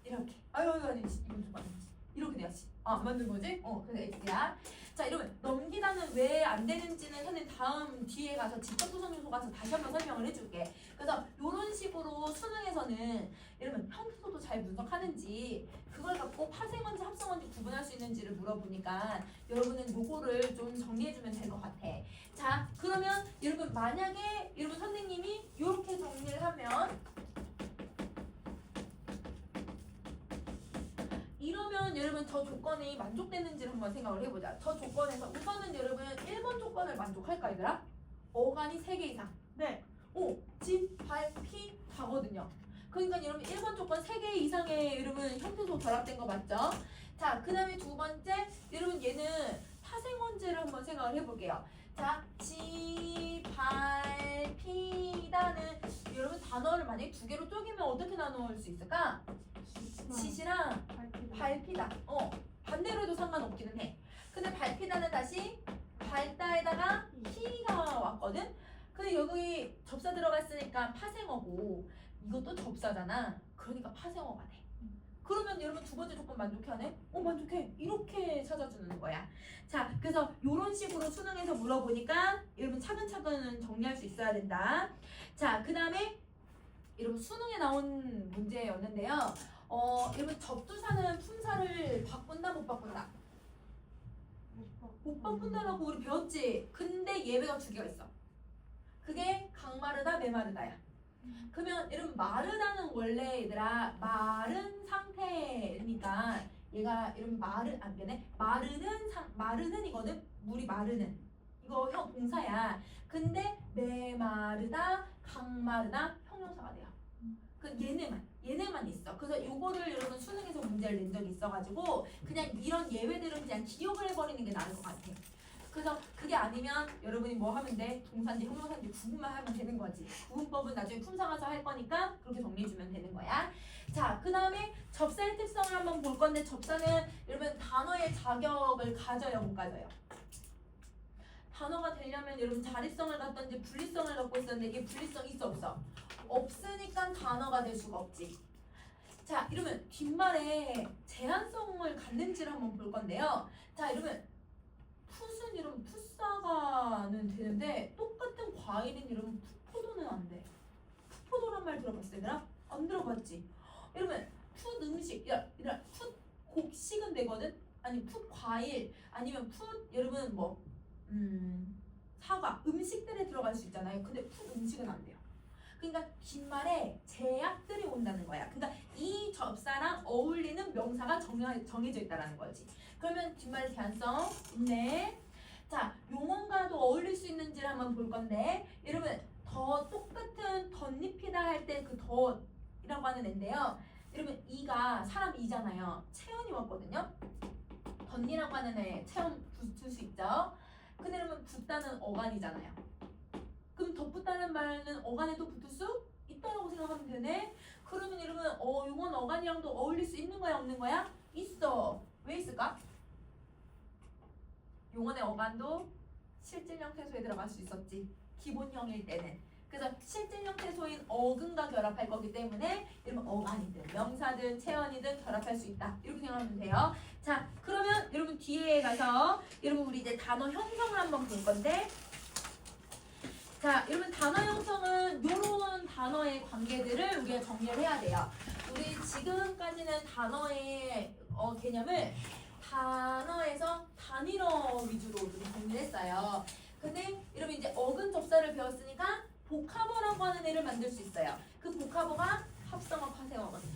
이렇게. 아니지. 이건 좀 아니지. 이렇게 돼야지. 만든 거지? 그래서 X야. 자, 여러분 넘기다는 왜 안 되는지는 선생님 다음 뒤에 가서 직접 구성 요소 가서 다시 한번 설명을 해줄게. 그래서 이런 식으로 수능에서는 여러분 형태소도 잘 분석하는지 그걸 갖고 파생어인지 합성어인지 구분할 수 있는지를 물어보니까 여러분은 요거를 좀 정리해주면 될 것 같아. 자, 그러면 여러분 만약에 여러분 선생님이 이렇게 정리를 하면 저 조건이 만족되는지를 한번 생각을 해보자. 저 조건에서 우선은 여러분 1번 조건을 만족할까 얘들아? 어간이 3개 이상. 네. 오, 집, 발, 피 다거든요. 그러니까 여러분 1번 조건 3개 이상의 여러분 형태소 결합된 거 맞죠? 자, 그 다음에 두 번째 여러분 얘는 파생원제를 한번 생각을 해볼게요. 자, 지, 발, 피다는 여러분 단어를 만약에 2개로 쪼개면 어떻게 나눌 수 있을까? 지시랑 발피다. 반대로 해도 상관없기는 해. 근데 발피다는 다시 발다에다가 피가 왔거든? 근데 여기 접사 들어갔으니까 파생어고 이것도 접사잖아. 그러니까 파생어가 돼. 그러면 여러분 두 번째 조건 만족하네? 만족해. 이렇게 찾아주는 거야. 자, 그래서 이런 식으로 수능에서 물어보니까 여러분 차근차근 정리할 수 있어야 된다. 자, 그 다음에 여러분 수능에 나온 문제였는데요. 여러분 접두사는 품사를 바꾼다 못 바꾼다? 못 바꾼다라고 우리 배웠지? 근데 예외가 2개가 있어. 그게 강마르다 메마르다야. 그러면 여러분 마르다는 원래 얘들아 마른 상태니까 얘가 여러분 마르는 이거는 물이 마르는 이거 형 동사야. 근데 메마르다 강마르다 형용사가 돼요. 그 얘네만 있어. 그래서 요거를 여러분 수능에서 문제를 낸 적이 있어가지고 그냥 이런 예외들은 그냥 기억을 해버리는 게 나을 것 같아. 그래서 그게 아니면 여러분이 뭐 하면 돼? 동사인지 형용사인지 구분만 하면 되는 거지. 구분법은 나중에 품사 가서 할 거니까 그렇게 정리해주면 되는 거야. 자, 그 다음에 접사의 특성을 한번 볼 건데 접사는 여러분 단어의 자격을 가져요, 못 가져요? 단어가 되려면 여러분 자리성을 갖던지 분리성을 갖고 있었는데 이게 분리성이 있어 없어? 없으니까 단어가 될 수가 없지. 자, 이러면 뒷말에 제한성을 갖는지를 한번 볼 건데요. 자, 이러면 풋은 이러면 풋사과는 되는데 똑같은 과일인 이러면 풋포도는 안 돼. 풋포도란 말 들어봤어요, 얘들아? 안 들어봤지? 이러면 풋 음식, 풋 곡식은 되거든? 아니 풋 과일 아니면 풋 여러분 뭐 사과 음식들에 들어갈 수 있잖아요. 근데 풋 음식은 안 돼요. 그러니까 뒷말에 제약들이 온다는 거야. 그러니까 이 접사랑 어울리는 명사가 정해져 있다는 거지. 그러면 뒷말에 제한성 있네. 자, 용언과도 어울릴 수 있는지를 한번 볼 건데 여러분 더 똑같은 덧입히다 할 때 그 덧이라고 하는 애인데요. 여러분 이가 사람 이잖아요. 체온이 왔거든요. 덧이라고 하는 애 체온 붙을 수 있죠. 근데 여러분 붙다는 어간이잖아요. 그럼 덧붙다는 말은 어간에도 붙을 수 있다라고 생각하면 되네. 그러면 여러분 용언 어간이랑도 어울릴 수 있는 거야 없는 거야? 있어. 왜 있을까? 용언의 어간도 실질형 태소에 들어갈 수 있었지. 기본형일 때는. 그래서 실질형 태소인 어근과 결합할 거기 때문에 여러분 어간이든 명사든 체언이든 결합할 수 있다. 이렇게 생각하면 돼요. 자, 그러면 여러분 뒤에 가서 여러분 우리 이제 단어 형성을 한번 볼 건데 자, 여러분 단어 형성은 이런 단어의 관계들을 우리가 정리를 해야 돼요. 우리 지금까지는 단어의 개념을 단어에서 단일어 위주로 좀 정리를 했어요. 근데 여러분 이제 어근 접사를 배웠으니까 보카버라고 하는 애를 만들 수 있어요. 그 보카버가 합성어, 파생어거든요.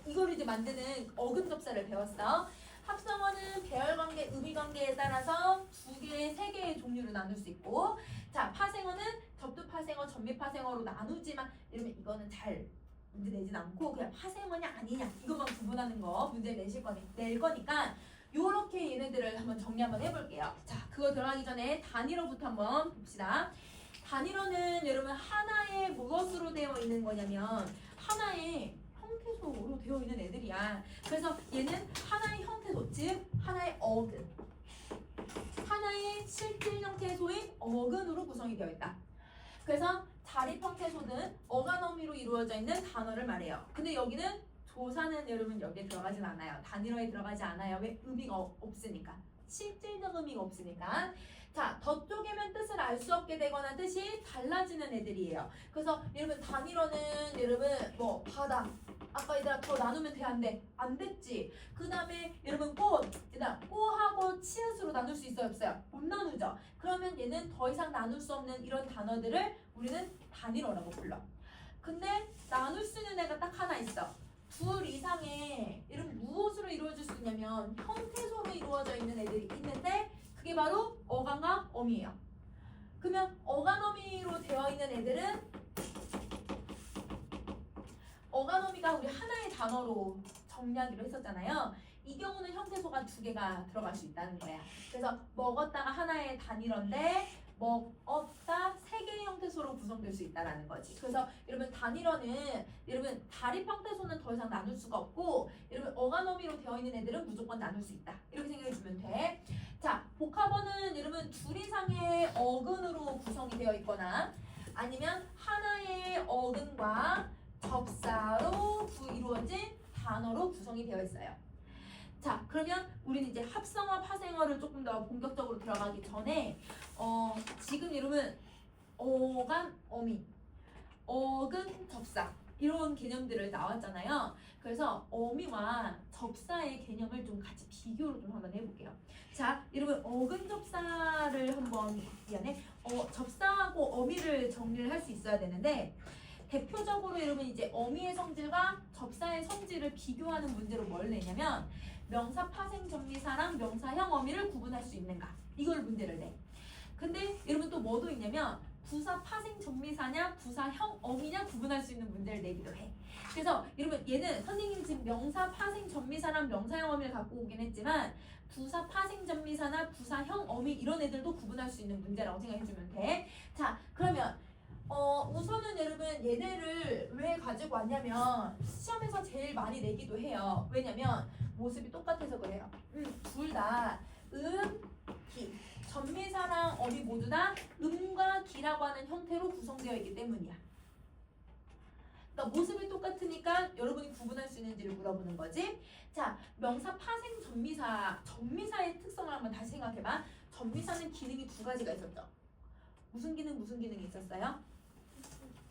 이걸 이제 만드는 어근 접사를 배웠어. 합성어는 배열관계, 의미관계에 따라서 2개, 3개의 종류로 나눌 수 있고 자, 파생어는 접두파생어, 전미파생어로 나누지만 이러면 이거는 잘 문제 내진 않고 그냥 파생어냐 아니냐 이것만 구분하는 거 문제 낼 거니까 요렇게 얘네들을 한번 정리 한번 해볼게요. 자, 그거 들어가기 전에 단일어부터 한번 봅시다. 단일어는 여러분 하나의 무엇으로 되어 있는 거냐면 하나의 형태소로 되어 있는 애들이야. 그래서 얘는 하나의 형태소, 즉 하나의 어근, 하나의 실질 형태소인 어근으로 구성이 되어 있다. 그래서 자립 형태소는 어간 어미로 이루어져 있는 단어를 말해요. 근데 여기는 조사는 여러분 여기에 들어가진 않아요. 단일어에 들어가지 않아요. 왜? 의미가 없으니까. 실질적 의미가 없으니까. 자, 더 쪼개면 뜻을 알 수 없게 되거나 뜻이 달라지는 애들이에요. 그래서 여러분 단일어는 여러분 뭐 바다 아까 얘들아 더 나누면 돼 안 돼? 안 됐지. 그 다음에 여러분 꽃 얘들아 꽃하고 치읓으로 나눌 수 있어요 없어요? 못 나누죠. 그러면 얘는 더 이상 나눌 수 없는 이런 단어들을 우리는 단일어라고 불러. 근데 나눌 수 있는 애가 딱 하나 있어. 둘 이상의 이런 무엇으로 이루어질 수 있냐면 형태소로 이루어져 있는 애들이 있는데 그게 바로 어간과 어미예요. 그러면 어간어미로 되어 있는 애들은 어간어미가 우리 하나의 단어로 정리하기로 했었잖아요. 이 경우는 형태소가 두 개가 들어갈 수 있다는 거야. 그래서 먹었다가 하나의 단일어인데 먹었다 세 개의 형태소로 구성될 수 있다라는 거지. 그래서 여러분 단일어는 여러분 다립 형태소는 더 이상 나눌 수가 없고 여러분 어간어미로 되어 있는 애들은 무조건 나눌 수 있다. 이렇게 생각해 주면 돼. 자, 복합어는 여러분 둘 이상의 어근으로 구성이 되어 있거나 아니면 하나의 어근과 접사로 이루어진 단어로 구성이 되어 있어요. 자, 그러면 우리는 이제 합성어, 파생어를 조금 더 본격적으로 들어가기 전에 지금 여러분 어간, 어미, 어근, 접사 이런 개념들을 나왔잖아요. 그래서 어미와 접사의 개념을 좀 같이 비교를 좀 한번 해볼게요. 자, 여러분 어근 접사를 한번 접사하고 어미를 정리를 할 수 있어야 되는데 대표적으로 여러분 이제 어미의 성질과 접사의 성질을 비교하는 문제로 뭘 내냐면 명사 파생 접미사랑 명사형 어미를 구분할 수 있는가 이걸 문제를 내. 근데 여러분 또 뭐도 있냐면 부사 파생 접미사냐 부사형 어미냐 구분할 수 있는 문제를 내기도 해. 그래서 여러분 얘는 선생님 지금 명사 파생 접미사랑 명사형 어미를 갖고 오긴 했지만 부사 파생 접미사나 부사형 어미 이런 애들도 구분할 수 있는 문제라고 생각해주면 돼. 자, 그러면 우선은 여러분 얘네를 왜 가지고 왔냐면 시험에서 제일 많이 내기도 해요. 왜냐면 모습이 똑같아서 그래요. 둘 다 기. 전미사랑 어미 모두 다 음과 기라고 하는 형태로 구성되어 있기 때문이야. 그러니까 모습이 똑같으니까 여러분이 구분할 수 있는지를 물어보는 거지. 자, 명사 파생 전미사의 특성을 한번 다시 생각해봐. 전미사는 기능이 두 가지가 있었죠. 무슨 기능이 있었어요?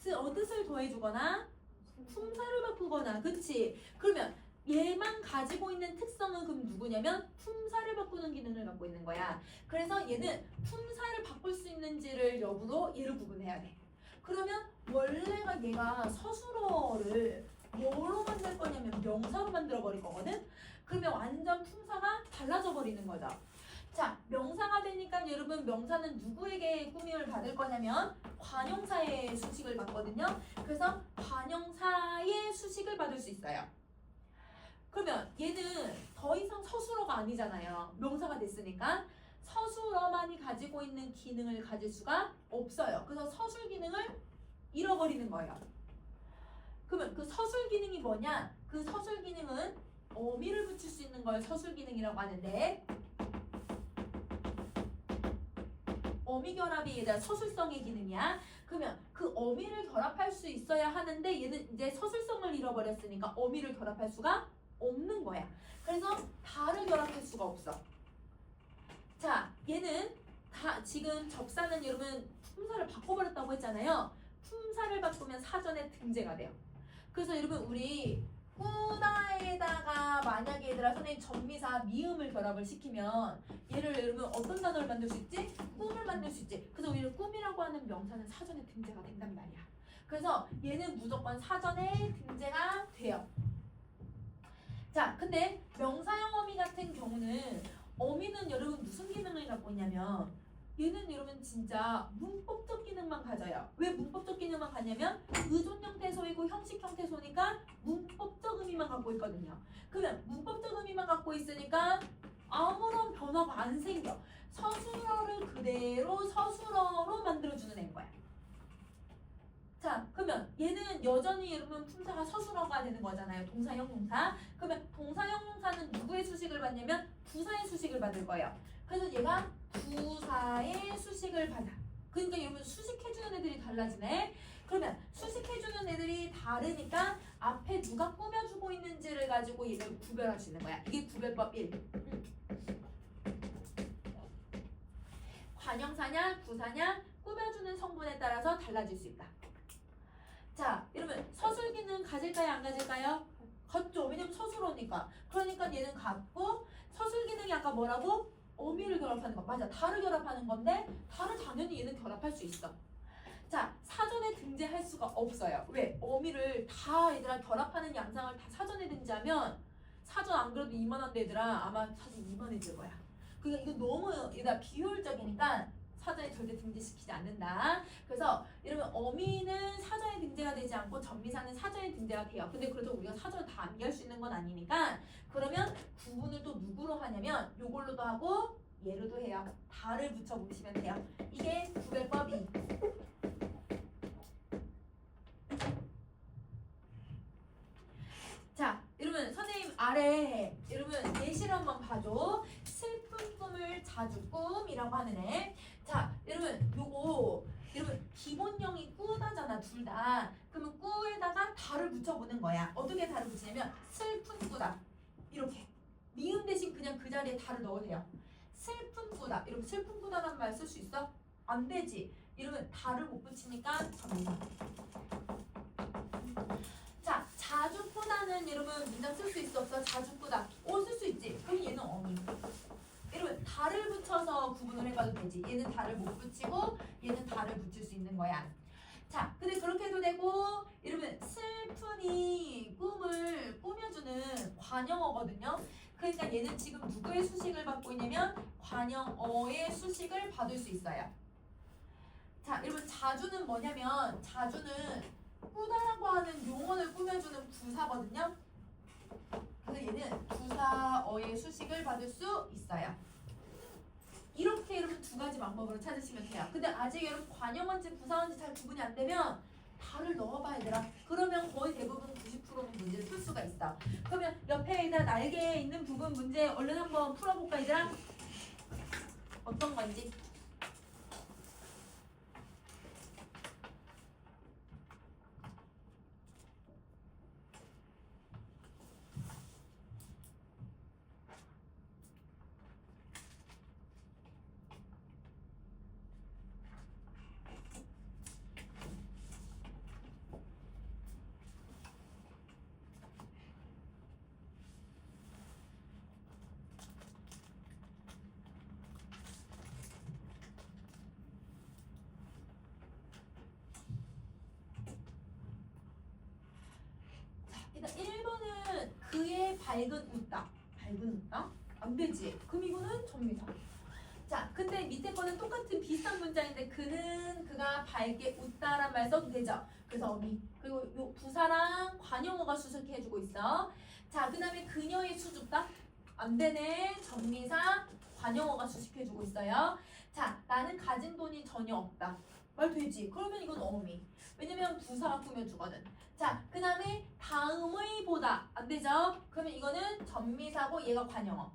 뜻을 더해주거나 품사를 바꾸거나, 그치? 그러면 얘만 가지고 있는 특성은 그럼 누구냐면 품사를 바꾸는 기능을 갖고 있는 거야. 그래서 얘는 품사를 바꿀 수 있는지를 여부로 얘를 구분해야 돼. 그러면 원래가 얘가 서술어를 뭐로 만들 거냐면 명사로 만들어 버릴 거거든? 그러면 완전 품사가 달라져 버리는 거죠. 자, 명사가 되니까 여러분 명사는 누구에게 꾸밈을 받을 거냐면 관형사의 수식을 받거든요. 그래서 관형사의 수식을 받을 수 있어요. 그러면 얘는 더 이상 서술어가 아니잖아요. 명사가 됐으니까 서술어만이 가지고 있는 기능을 가질 수가 없어요. 그래서 서술 기능을 잃어버리는 거예요. 그러면 그 서술 기능이 뭐냐? 그 서술 기능은 어미를 붙일 수 있는 걸 서술 기능이라고 하는데 어미 결합이 얘들아 서술성의 기능이야. 그러면 그 어미를 결합할 수 있어야 하는데 얘는 이제 서술성을 잃어버렸으니까 어미를 결합할 수가 없는 거야. 그래서 다를 결합할 수가 없어. 자, 얘는 다 지금 접사는 여러분 품사를 바꿔버렸다고 했잖아요. 품사를 바꾸면 사전에 등재가 돼요. 그래서 여러분 우리 꾸다에다가 만약에 얘들아 선생님 전미사 미음을 결합을 시키면 얘를 여러분 어떤 단어를 만들 수 있지? 꿈을 만들 수 있지. 그래서 우리는 꿈이라고 하는 명사는 사전에 등재가 된단 말이야. 그래서 얘는 무조건 사전에 등재가 돼요. 자, 근데 명사형 어미 같은 경우는 어미는 여러분 무슨 기능을 갖고 있냐면 얘는 여러분 진짜 문법적 기능만 가져요. 왜 문법적 기능만 가냐면 의존 형태소이고 형식 형태소니까 문법적 의미만 갖고 있거든요. 그러면 문법적 의미만 갖고 있으니까 아무런 변화가 안 생겨. 서술어를 그대로 서술어로 만들어주는 애인 거야. 자, 그러면 얘는 여전히 여러분 품사가 서술어가 되는 거잖아요. 동사형 용사. 그러면 동사형 용사는 누구의 수식을 받냐면 부사의 수식을 받을 거예요. 그래서 얘가 부사의 수식을 받아. 그러니까 여러분 수식해주는 애들이 달라지네. 그러면 수식해주는 애들이 다르니까 앞에 누가 꾸며주고 있는지를 가지고 얘를 구별할 수 있는 거야. 이게 구별법 1. 관형사냐 부사냐 꾸며주는 성분에 따라서 달라질 수 있다. 자, 여러분 서술기능 가질까요 안 가질까요? 같죠. 왜냐면 서술어니까. 그러니까 얘는 같고 서술기능이 아까 뭐라고? 어미를 결합하는 거. 맞아. 다를 결합하는 건데 다를 당연히 얘는 결합할 수 있어. 자, 자, 사전에 등재할 수가 없어요. 왜? 어미를 다 얘들아 결합하는 양상을 다 사전에 등재하면 사전 안 그래도 이만한데 얘들아 아마 사전 이만해질 거야. 그러니까 이거 너무 얘들아 비효율적이니까 사전에 절대 등재시키지 않는다. 그래서 이러면 어미는 사전에 등재가 되지 않고 전미사는 사전에 등재가 돼요. 근데 그래도 우리가 사전을 다 암기할 수 있는 건 아니니까 그러면 구분을 또 누구로 하냐면 요걸로도 하고 얘로도 해요. 다를 붙여 보시면 돼요. 이게 구별법이. 자, 여러분 선생님 아래 여러분 예시를 한번 봐줘. 슬픈 꿈을 자주 꿈이라고 하는 애. 자, 여러분 요거 여러분 기본형이 꾸다잖아 둘 다. 그러면 꾸에다가 달을 붙여보는 거야. 어떻게 달을 붙이냐면 슬픈 꾸다 이렇게 미음 대신 그냥 그 자리에 달을 넣어도 돼요. 슬픈 꾸다. 여러분 슬픈 꾸다라는 말 쓸 수 있어? 안 되지. 이러면 달을 못 붙이니까 접니다. 자, 자주 꾸다는 여러분 문장 쓸 수 있어 없어? 자주 꾸다. 쓸 수 있지. 그럼 얘는 어미. 여러분 달을 붙여서 구분을 해봐도 되지. 얘는 달을 못 붙이고 얘는 달을 붙일 수 있는 거야. 자, 근데 그렇게 해도 되고 여러분 슬픈이 꿈을 꾸며주는 관형어거든요. 그러니까 얘는 지금 누구의 수식을 받고 있냐면 관형어의 수식을 받을 수 있어요. 자, 여러분 자주는 뭐냐면 자주는 꾸다라고 하는 용언을 꾸며주는 부사거든요. 그래서 얘는 부사어의 수식을 받을 수 있어요. 이렇게 여러분 두 가지 방법으로 찾으시면 돼요. 근데 아직 여러분 관형어인지 부사어인지 잘 구분이 안 되면 달을 넣어봐야 되라. 그러면 거의 대부분 90%는 문제를 풀 수가 있어. 그러면 옆에 있는 날개에 있는 부분 문제 얼른 한번 풀어볼까 얘들아? 어떤 건지. 일단 1번은 그의 밝은 웃다. 밝은 웃다? 안 되지. 그럼 이거는 전미사. 자, 근데 밑에 거는 똑같은 비슷한 문장인데 그는 그가 밝게 웃다란 말 써도 되죠. 그래서 어미. 그리고 요 부사랑 관용어가 수식해주고 있어. 자, 그 다음에 그녀의 수줍다? 안 되네. 전미사 관용어가 수식해주고 있어요. 자, 나는 가진 돈이 전혀 없다. 말 되지. 그러면 이건 어미. 왜냐면 부사가 꾸며주거든. 자, 그 다음에 다음의 보다 안 되죠? 그러면 이거는 전미사고 얘가 관형어.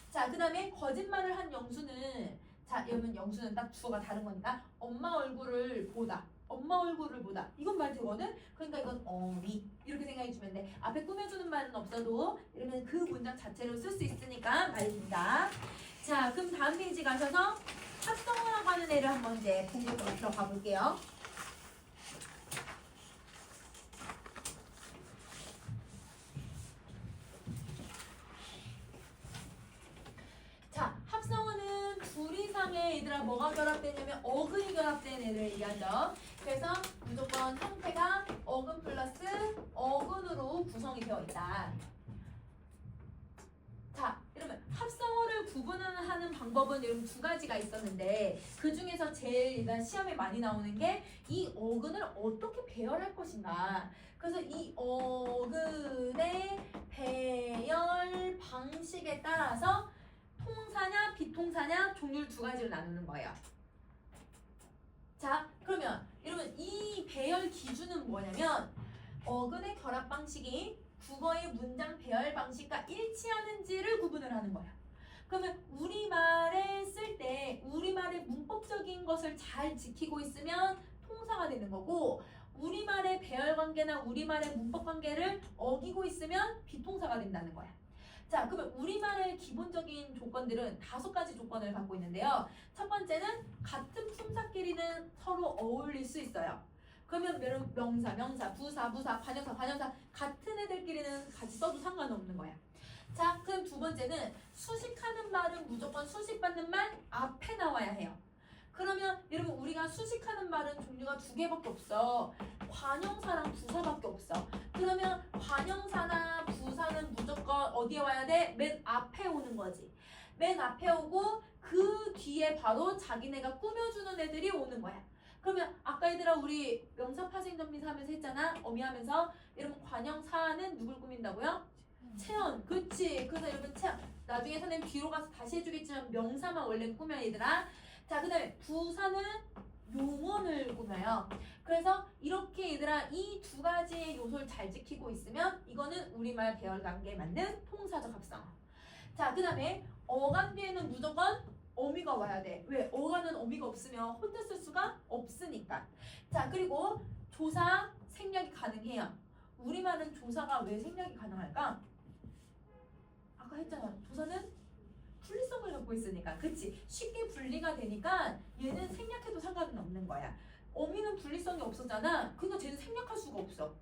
자, 그 다음에 거짓말을 한 영수는 자, 여러분 영수는 딱 주어가 다른 거니까 엄마 얼굴을 보다. 엄마 얼굴을 보다. 이건 말 되거든? 그러니까 이건 어미. 이렇게 생각해 주면 돼. 앞에 꾸며주는 말은 없어도 이러면 그 문장 자체로 쓸 수 있으니까 말입니다. 자, 그럼 다음 페이지 가셔서 합성어라고 하는 애를 한번 이제 본격적으로 들어가 볼게요. 자, 합성어는 둘 이상의 얘들아 뭐가 결합되냐면 어근이 결합된 애를 얘기하죠. 그래서 무조건 형태가 어근 플러스 어근으로 구성이 되어 있다. 자, 이러면 합성어를 구분하는 방법은 여러분 두 가지가 있었는데 그 중에서 제일 일단 시험에 많이 나오는 게 이 어근을 어떻게 배열할 것인가. 그래서 이 어근의 배열 방식에 따라서 통사냐 비통사냐 종류를 두 가지로 나누는 거예요. 자, 그러면 여러분 이 배열 기준은 뭐냐면 어근의 결합 방식이 국어의 문장 배열 방식과 일치하는지를 구분을 하는 거야. 그러면 우리말에 쓸 때 우리말의 문법적인 것을 잘 지키고 있으면 통사가 되는 거고 우리말의 배열 관계나 우리말의 문법 관계를 어기고 있으면 비통사가 된다는 거야. 자, 그러면 우리말의 기본적인 조건들은 5가지 조건을 갖고 있는데요. 첫 번째는 같은 품사끼리는 서로 어울릴 수 있어요. 그러면 명사, 명사, 부사, 부사, 관형사, 관형사 같은 애들끼리는 같이 써도 상관없는 거야. 자, 그럼 두 번째는 수식하는 말은 무조건 수식받는 말 앞에 나와야 해요. 그러면 여러분 우리가 우리가 수식하는 말은 종류가 두 개밖에 없어. 관형사랑 부사밖에 없어. 그러면 관형사나 부사는 무조건 어디에 와야 돼? 맨 앞에 오는 거지. 맨 앞에 오고 그 뒤에 바로 자기네가 꾸며주는 애들이 오는 거야. 그러면 아까 얘들아 우리 명사 파생 정비사 하면서 했잖아. 어미하면서 여러분 관형사는 누굴 꾸민다고요? 체언. 그치. 그래서 여러분 체언. 나중에 선생님 뒤로 가서 다시 해주겠지만 명사만 원래 꾸며 얘들아. 자, 그 다음에 부사는 용언을 꾸며요. 그래서 이렇게 얘들아 이 두 가지의 요소를 잘 지키고 있으면 이거는 우리말 배열 관계에 맞는 통사적 합성어. 자, 그 다음에 어간 뒤에는 무조건 어미가 와야 돼. 왜? 어간은 어미가 없으면 혼자 쓸 수가 없으니까. 자, 그리고 조사 생략이 가능해요. 우리말은 조사가 왜 생략이 가능할까? 아까 했잖아. 조사는 분리성을 갖고 있으니까. 그치? 쉽게 분리가 되니까 얘는 생략해도 상관은 없는 거야. 어미는 분리성이 없었잖아. 그러니까 쟤는 생략할 수가 없어.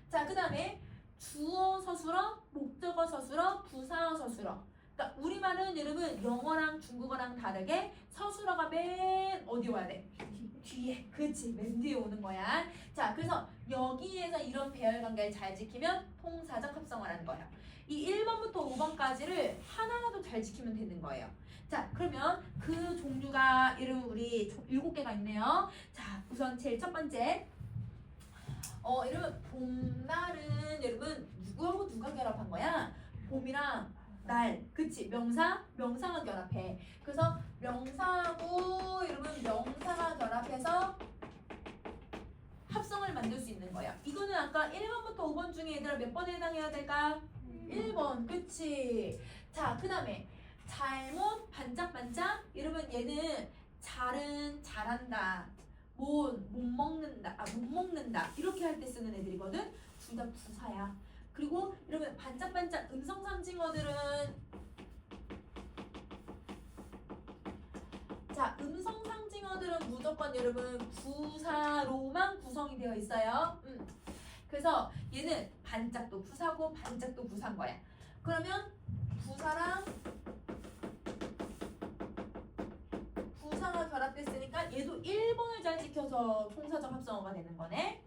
자, 그 다음에 주어 서술어, 목적어 서술어, 부사어 서술어. 그러니까 우리말은 여러분 영어랑 중국어랑 다르게 서술어가 맨 어디 와야 돼? 뒤에. 그치? 맨 뒤에 오는 거야. 자, 그래서 여기에서 이런 배열 관계를 잘 지키면 통사적 합성어라는 거예요. 이 1번부터 5번까지를 하나라도 잘 지키면 되는 거예요. 자, 그러면 그 종류가 이름 우리 7개가 있네요. 자, 우선 제일 첫 번째. 여러분 봄날은 여러분 누구하고 누가 결합한 거야? 봄이랑 날, 그치? 명사가 결합해. 그래서 명사하고 여러분 명사가 결합해서 합성을 만들 수 있는 거야. 이거는 아까 1번부터 5번 중에 얘들아 몇 번에 해당해야 될까? 1번, 그치? 자, 그 다음에 잘못, 반짝반짝. 여러분 얘는 잘은 잘한다. 못 먹는다. 못 먹는다. 이렇게 할 때 쓰는 애들이거든. 둘 다 부사야. 그리고 여러분 반짝반짝 음성 상징어들은 자, 음성 상징어들은 무조건 여러분 부사로만 구성이 되어 있어요. 그래서 얘는 반짝도 부사고 반짝도 부사인 거야. 그러면 부사랑 부사가 결합됐으니까 얘도 1번을 잘 지켜서 통사적 합성어가 되는 거네.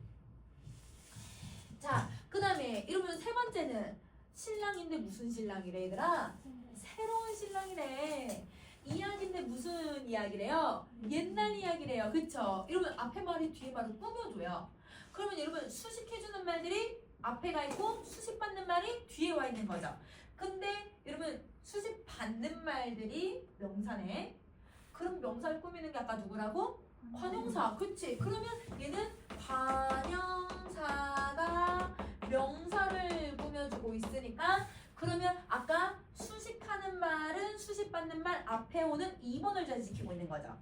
자, 그 다음에 이러면 세 번째는 신랑인데 무슨 신랑이래 얘들아? 새로운 신랑이래. 이야기인데 무슨 이야기래요? 옛날 이야기래요. 그쵸? 이러면 앞에 말이 뒤에 말을 꾸며줘요. 그러면 여러분 수식해주는 말들이 앞에 가 있고 수식받는 말이 뒤에 와 있는 거죠. 근데 여러분 수식받는 말들이 명사네. 그럼 명사를 꾸미는 게 아까 누구라고? 관형사. 그치? 그러면 얘는 관형사가 명사를 꾸며주고 있으니까 그러면 아까 수식하는 말은 수식받는 말 앞에 오는 2번을 잘 지키고 있는 거죠.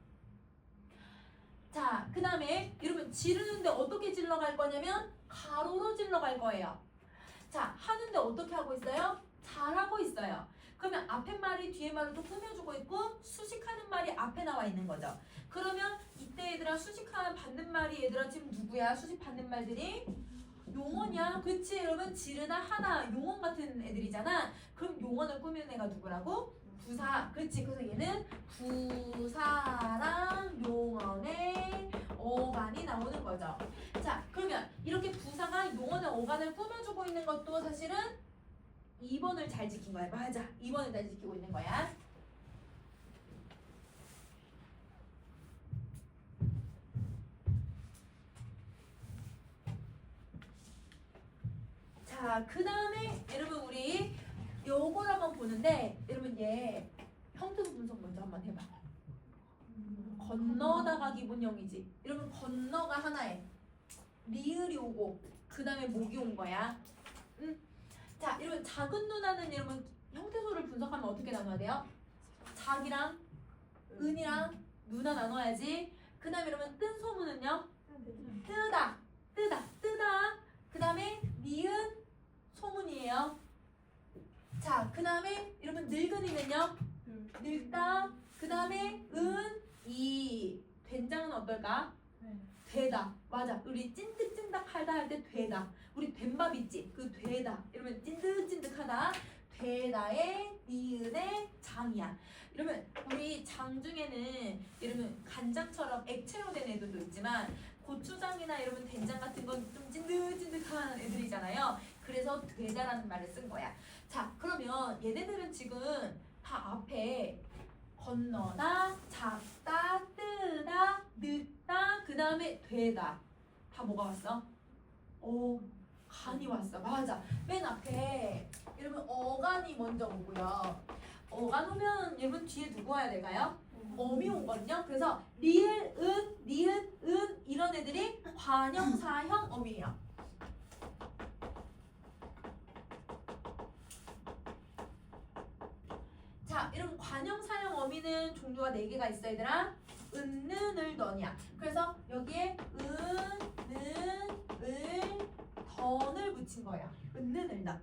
자, 그 다음에 여러분 지르는데 어떻게 질러갈 거냐면 가로로 질러갈 거예요. 자, 하는데 어떻게 하고 있어요? 잘하고 있어요. 그러면 앞에 말이 뒤에 말을 또 꾸며주고 있고 수식하는 말이 앞에 나와 있는 거죠. 그러면 이때 얘들아 수식하는 받는 말이 얘들아 지금 누구야? 수식 받는 말들이 용언이야. 그치? 여러분 지르다 하나 용언 같은 애들이잖아. 그럼 용언을 꾸미는 애가 누구라고? 부사. 그치? 그래서 얘는 부사랑 용언의 어간이 나오는 거죠. 자, 그러면 이렇게 부사가 용언의 어간을 꾸며주고 있는 것도 사실은 2번을 잘 지킨 거야. 맞아. 2번을 잘 지키고 있는 거야. 자, 그 다음에 여러분 우리 요걸 한번 보는데 여러분 얘 형태소 분석 먼저 한번 해봐. 건너다가 기본형이지. 여러분 건너가 하나에 리을이 오고 그 다음에 목이 온 거야. 자, 여러분 작은 누나는 여러분 형태소를 분석하면 어떻게 나눠야 돼요? 작이랑 은이랑 누나 나눠야지. 그 다음에 여러분 뜬 소문은요? 뜨다. 그 다음에 니은 소문이에요. 자, 그 다음에 여러분 늙은이는요? 늙다. 그 다음에 이 된장은 어떨까? 되다. 맞아. 우리 찐득찐득 하다 할 때 되다. 우리 된밥 있지? 그 되다. 이러면 찐득찐득하다. 되다의 니은의 장이야. 이러면 우리 장 중에는 이러면 간장처럼 액체로 된 애들도 있지만 고추장이나 여러분 된장 같은 건 좀 찐득찐득한 애들이잖아요. 그래서 되다라는 말을 쓴 거야. 자, 그러면 얘네들은 지금 다 앞에 건너다, 잡다, 뜨다, 늙다, 그 다음에 되다. 다 뭐가 왔어? 오, 간이 왔어. 맞아. 맨 앞에 여러분 어간이 먼저 오고요. 어간 오면 여러분 뒤에 누구 와야 될까요? 어미 오거든요. 그래서 리을, 은, 니은, 은 이런 애들이 관형사형 어미예요. 자, 이런 관형사형 어미는 종류가 4개가 있어 얘들아. 은, 는을, 넌이야. 그래서 여기에 은, 는, 을, 던을 붙인 거야. 은, 는을, 넌.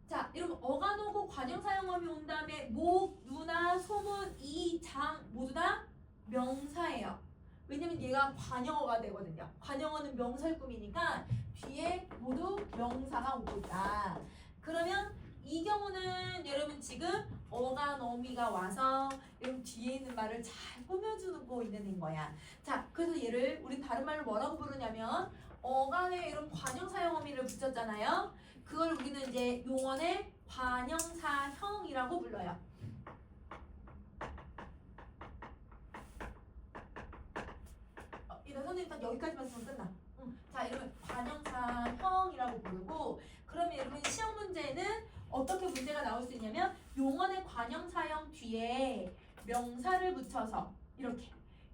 자, 이러면 어간 오고 관형사형어미 온 다음에 목, 누나, 소문, 이, 장 모두 다 명사예요. 왜냐면 얘가 관형어가 되거든요. 관형어는 명사를 꾸미니까 뒤에 모두 명사가 오고 있다. 그러면 이 경우는 여러분 지금 어간 어미가 와서 여러분 뒤에 있는 말을 잘 꾸며주고 있는 거야. 자, 그래서 얘를 우리 다른 말로 뭐라고 부르냐면 어간에 이런 관형사형 어미를 붙였잖아요. 그걸 우리는 이제 용언의 관형사형이라고 불러요. 이런 선생님 딱 여기까지만 쓰면 끝나. 자, 이러면 관형사형이라고 부르고, 그러면 여러분 시험 문제는 어떻게 문제가 나올 수 있냐면 용언의 관형사형 뒤에 명사를 붙여서 이렇게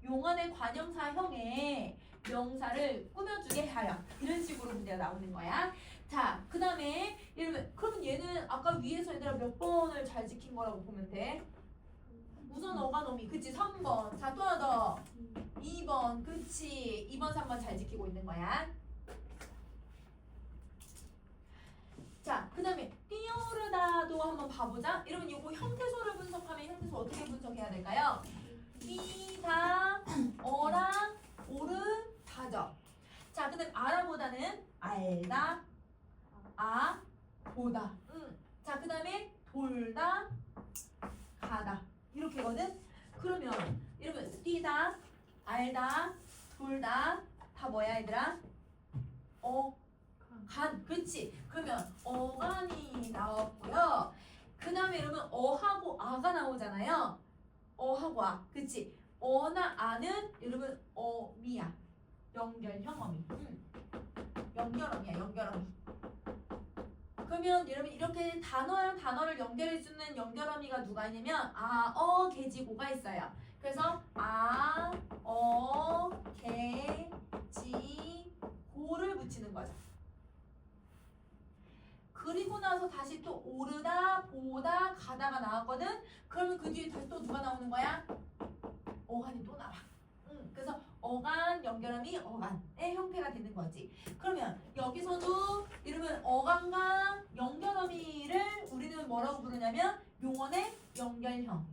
용언의 관형사형에 명사를 꾸며주게 하여 이런 식으로 문제가 나오는 거야. 자, 그 다음에 그러면 얘는 아까 위에서 얘들아 몇 번을 잘 지킨 거라고 보면 돼? 우선 어간어미 그치 3번. 자, 또 하나 더 2번 그치 2번 3번 잘 지키고 있는 거야. 자, 그 다음에 뛰어오르다도 한번 봐보자. 여러분 이거 형태소를 분석하면 형태소 어떻게 분석해야 될까요? 뛰다, 어랑, 오르다죠. 자, 그 다음에 알아보다는 알다, 보다. 자, 그 다음에 돌다, 가다. 이렇게거든. 그러면 여러분 뛰다, 알다, 돌다 다 뭐야 얘들아? 간. 그렇지. 그러면 어간이 나왔고요. 그 다음에 여러분 어하고 아가 나오잖아요. 어하고 아. 그렇지. 어나 아는 여러분 어미야. 연결형 어미. 연결어미야. 연결어미. 그러면 여러분 이렇게 단어랑 단어를 연결해주는 연결어미가 누가 있냐면 아, 어, 개, 지, 고가 있어요. 그래서 아, 어, 개, 지, 고를 붙이는 거죠. 그리고 나서 다시 또 오르다, 보다, 가다가 나왔거든? 그러면 그 뒤에 다시 또 누가 나오는 거야? 어간이 또 나와. 그래서 어간, 연결어미, 어간의 형태가 되는 거지. 그러면 여기서도 이러면 어간과 연결어미를 우리는 뭐라고 부르냐면 용언의 연결형.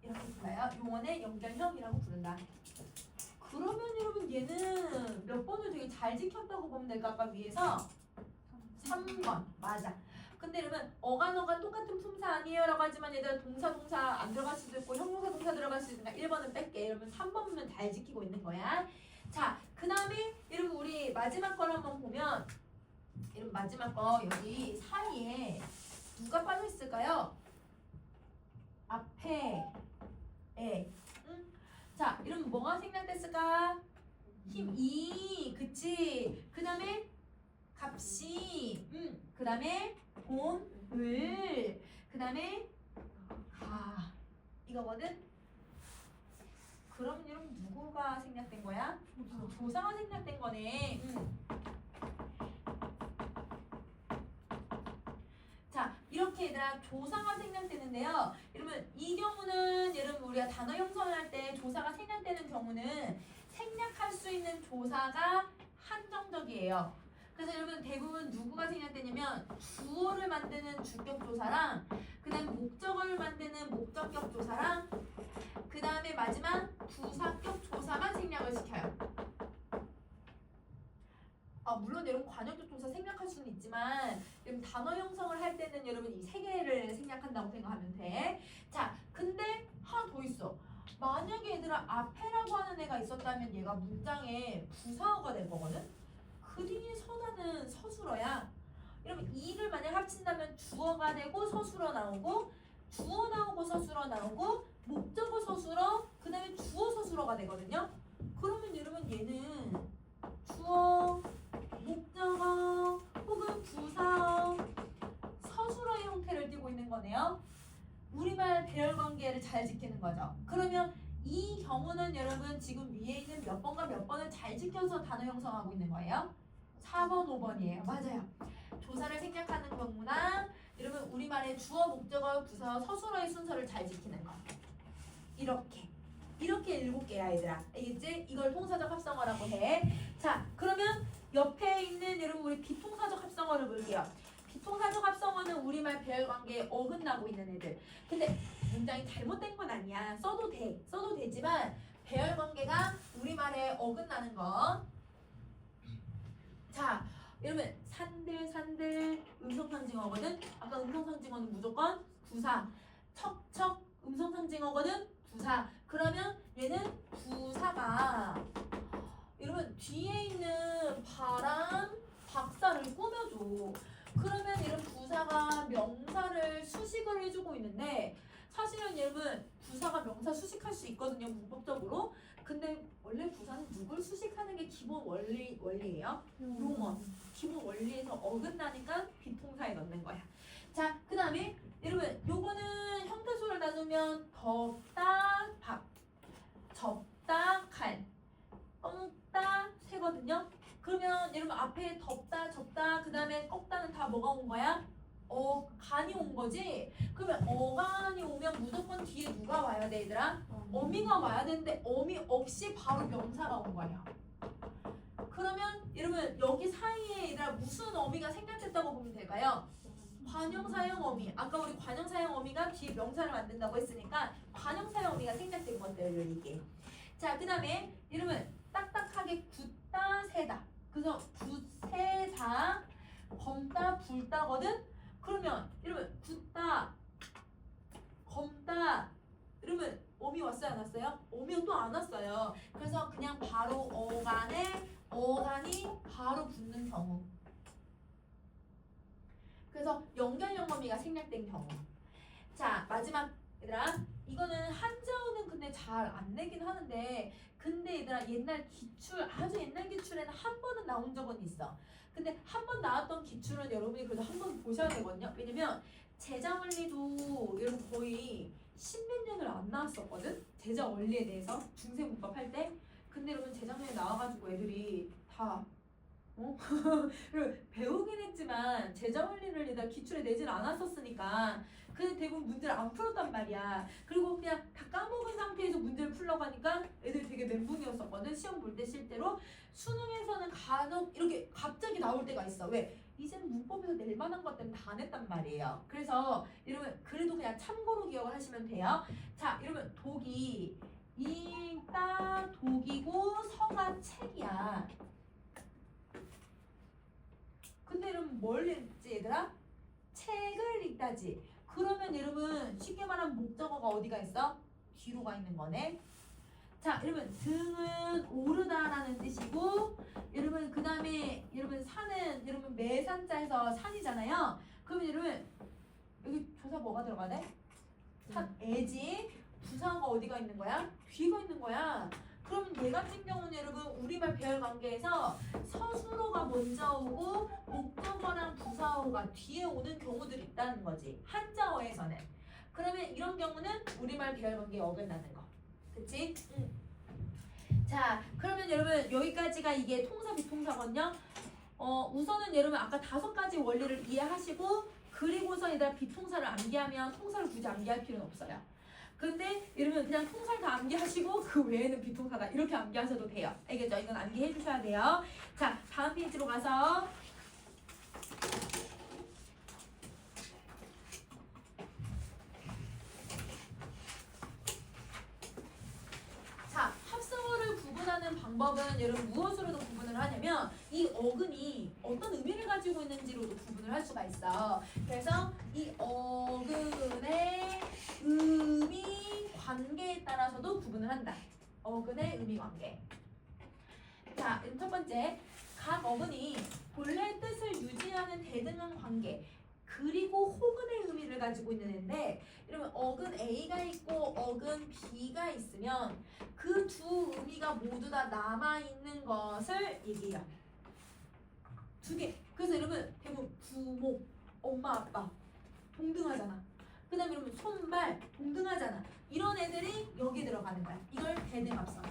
이렇게 불러요. 용언의 연결형이라고 부른다. 그러면 여러분 얘는 몇 번을 되게 잘 지켰다고 보면 될까? 아까 위에서 3번. 맞아. 근데 여러분 어간어간 똑같은 품사 아니에요 라고 하지만 얘들아 동사 안 들어갈 수도 있고 형용사 동사 들어갈 수도 있으니까 1번은 뺄게. 여러분 3번은 잘 지키고 있는 거야. 자, 그 다음에 여러분 우리 마지막 걸 한번 보면 여러분 마지막 거 여기 사이에 누가 빠져있을까요? 앞에 에. 자, 이러면 뭐가 생략됐을까? 힘, 이, 그치? 그 다음에 값이, 그 다음에 본, 을, 그 다음에 가. 이거거든? 그럼 여러분 누구가 생략된 거야? 조사가 생략된 거네. 자, 이렇게 얘들아 조사가 생략되는데요. 여러분 이 경우는 여러분 우리가 단어 형성을 할 때 조사가 생략되는 경우는 생략할 수 있는 조사가 한정적이에요. 그래서 여러분 대부분 누구가 생략되냐면 주어를 만드는 주격 조사랑 그 다음에 목적어를 만드는 목적격 조사랑 그 다음에 마지막 부사격 조사만 생략을 시켜요. 물론 여러분 관역적 조사 생략할 수는 있지만 그럼 단어 형성을 할 때는 여러분 이 세 개를 생략한다고 생각하면 돼. 자, 근데 하나 더 있어. 만약에 얘들아 앞에라고 하는 애가 있었다면 얘가 문장에 부사어가 될 거거든. 그 뒤에 서다는 서술어야. 이러면 이를 만약 합친다면 주어가 되고 서술어 나오고 주어 나오고 서술어 나오고 목적어 서술어 그 다음에 주어 서술어가 되거든요. 그러면 여러분 얘는 주어, 목적어 혹은 부사어, 서술어의 형태를 띠고 있는 거네요. 우리말 배열 관계를 잘 지키는 거죠. 그러면 이 경우는 여러분 지금 위에 있는 몇 번과 몇 번을 잘 지켜서 단어 형성하고 있는 거예요. 4번, 5번이에요. 맞아요. 조사를 생략하는 경우나 여러분 우리말의 주어, 목적어, 부사어, 서술어의 순서를 잘 지키는 거. 이렇게 7개야 얘들아. 알겠지? 이걸 통사적 합성어라고 해. 자, 그러면 옆에 있는 여러분 우리 비통사적 합성어를 볼게요. 비통사적 합성어는 우리말 배열 관계에 어긋나고 있는 애들. 근데 문장이 잘못된 건 아니야. 써도 돼. 써도 되지만 배열 관계가 우리말에 어긋나는 거. 자, 여러분 산들 음성상징어거든. 아까 음성상징어는 무조건 부사. 척 음성상징어거든. 부사. 그러면 얘는 부사가 여러분 뒤에 있는 바람, 박사를 꾸며줘. 그러면 이런 부사가 명사를 수식을 해주고 있는데 사실은 여러분 부사가 명사 수식할 수 있거든요. 문법적으로. 근데 원래 부사는 누굴 수식하는 게 기본 원리예요. 용어. 기본 원리에서 어긋나니까 비통사에 넣는 거야. 자, 그 다음에 여러분 요거는 형태소를 나누면 덥다, 밥, 접다, 칼, 꺾다, 새거든요. 그러면 여러분 앞에 덥다, 접다, 그 다음에 꺾다는 다 뭐가 온 거야? 어간이 온 거지? 그러면 어간이 오면 무조건 뒤에 누가 와야 돼 얘들아? 어미가 와야 되는데 어미 없이 바로 명사가 온 거예요. 그러면 여러분 여기 사이에 얘들아 무슨 어미가 생략됐다고 보면 될까요? 관형사형 어미. 아까 우리 관형사형 어미가 뒤에 명사를 만든다고 했으니까 관형사형 어미가 생략된 것들을 이게. 자, 그 다음에 여러분 딱딱하게 굳다 세다. 그래서 굳세다 검다 불다거든. 그러면 여러분 굳다 검다 여러분 어미 왔어요 안 왔어요? 어미가 또 안 왔어요. 그래서 그냥 바로 어간이 바로 붙는 경우. 그래서 연결형 어미가 생략된 경우. 자, 마지막 얘들아 이거는 한자어는 근데 잘 안 내긴 하는데 근데 얘들아 옛날 기출 아주 옛날 기출에는 한 번은 나온 적은 있어. 근데 한 번 나왔던 기출은 여러분이 그래도 한 번 보셔야 되거든요. 왜냐면 제자원리도 여러분 거의 십몇 년을 안 나왔었거든. 제자원리에 대해서 중세 문법 할 때. 근데 여러분 재작년에 나와가지고 애들이 다 배우긴 했지만 제자원리를 얘들 기출에 내질 않았었으니까 근데 대부분 문제를 안 풀었단 말이야. 그리고 그냥 다 까먹은 상태에서 문제를 풀려고 하니까 애들이 되게 멘붕이었었거든. 시험 볼 때 실제로. 수능에서는 간혹 이렇게 갑자기 나올 때가 있어. 왜? 이제는 문법에서 낼 만한 것들은 다 냈단 말이에요. 그래서 여러분 그래도 그냥 참고로 기억을 하시면 돼요. 자, 여러분 독이 읽다 독이고 서가 책이야. 근데 여러분 뭘 읽지 얘들아? 책을 읽다지. 그러면 여러분 쉽게 말하면 목적어가 어디가 있어? 뒤로 가 있는 거네. 자, 여러분 등은 오르다라는 뜻이고 여러분 그 다음에 여러분 산은 여러분 매산자에서 산이잖아요. 그러면 여러분 여기 조사 뭐가 들어가네? 애지. 부사가 어디가 있는 거야? 뒤가 있는 거야. 그러면 얘 같은 경우는 여러분 우리말 배열 관계에서 서술어가 먼저 오고 목적어랑 부사어가 뒤에 오는 경우들이 있다는 거지. 한자어에서는. 그러면 이런 경우는 우리말 배열 관계에 어긋나는 거. 그치? 응. 자, 그러면 여러분 여기까지가 이게 통사 비통사거든요. 우선은 여러분 아까 5가지 원리를 이해하시고 그리고서 얘들아 비통사를 암기하면 통사를 굳이 암기할 필요는 없어요. 근데 여러분 그냥 통사를 다 암기하시고 그 외에는 비통사다 이렇게 암기하셔도 돼요. 알겠죠? 이건 암기해 주셔야 돼요. 자, 다음 페이지로 가서 자, 합성어를 구분하는 방법은 여러분 무엇으로도 구분을 하냐면 이 어근이 어떤 의미를 가지고 있는지로도 구분을 구분을 할 수가 있어. 그래서 이 어근의 의미 관계에 따라서도 구분을 한다. 어근의 의미 관계. 자, 첫 번째, 각 어근이 본래 뜻을 유지하는 대등한 관계 그리고 호근의 의미를 가지고 있는 애인데, 이러면 어근 A가 있고 어근 B가 있으면 그 두 의미가 모두 다 남아있는 것을 얘기해요. 두 개. 그래서 여러분 대부분 부모, 엄마, 아빠 동등하잖아. 그 다음에 여러분 손발 동등하잖아. 이런 애들이 여기 들어가는 거야. 이걸 대등합성.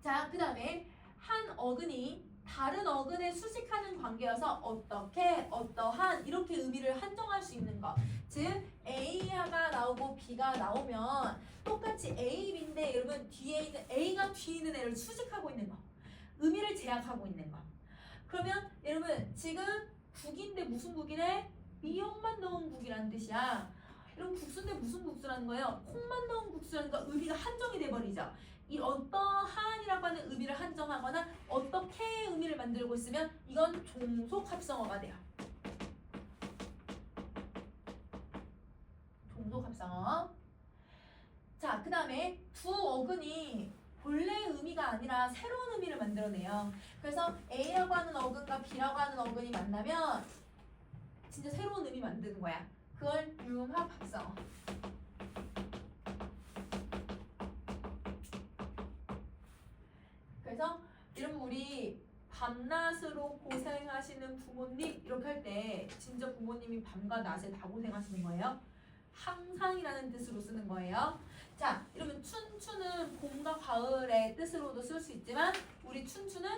자, 그 다음에 한 어근이 다른 어근에 수식하는 관계여서 어떻게, 어떠한 이렇게 의미를 한정할 수 있는 것. 즉 A가 나오고 B가 나오면 똑같이 A, B인데 여러분 뒤에 있는 A가 뒤에 있는 애를 수식하고 있는 거. 의미를 제약하고 있는 거. 그러면 여러분 지금 국인데 무슨 국이래? 미역만 넣은 국이라는 뜻이야. 이런 국수인데 무슨 국수라는 거예요? 콩만 넣은 국수라는 거 의미가 한정이 돼버리죠. 이 어떠한이라고 하는 의미를 한정하거나 어떻게 의미를 만들고 있으면 이건 종속합성어가 돼요. 종속합성어. 자, 그 다음에 두 어근이 본래 의미가 아니라 새로운 의미를 만들어내요. 그래서 A라고 하는 어근과 B라고 하는 어근이 만나면 진짜 새로운 의미 만드는 거야. 그걸 융합합성어. 그래서 여러분 우리 밤낮으로 고생하시는 부모님 이렇게 할 때 진짜 부모님이 밤과 낮에 다 고생하시는 거예요. 항상이라는 뜻으로 쓰는 거예요. 자, 이러면 춘추는 봄과 가을의 뜻으로도 쓸 수 있지만 우리 춘추는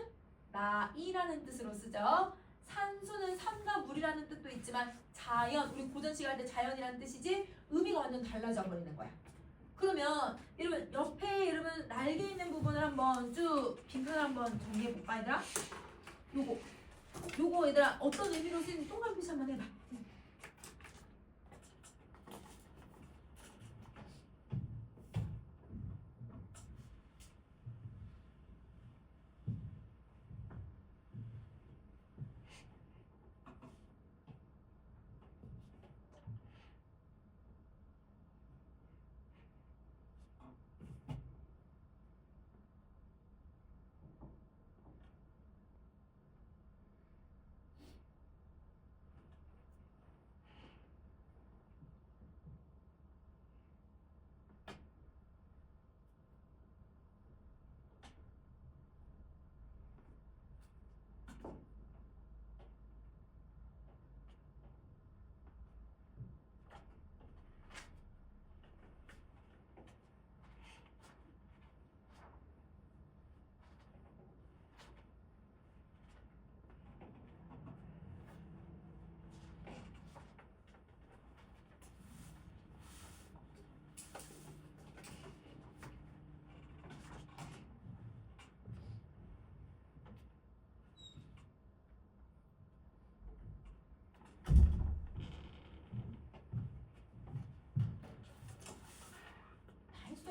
나이라는 뜻으로 쓰죠. 산수는 산과 물이라는 뜻도 있지만 자연, 우리 고전시 할 때 자연이라는 뜻이지 의미가 완전 달라져 버리는 거야. 그러면 여러분 옆에 여러분 날개 있는 부분을 한번 쭉 빈칸을 한번 정리해 볼까 얘들아? 요거 얘들아 어떤 의미로 쓰는지 동그란 표시 한번 해봐.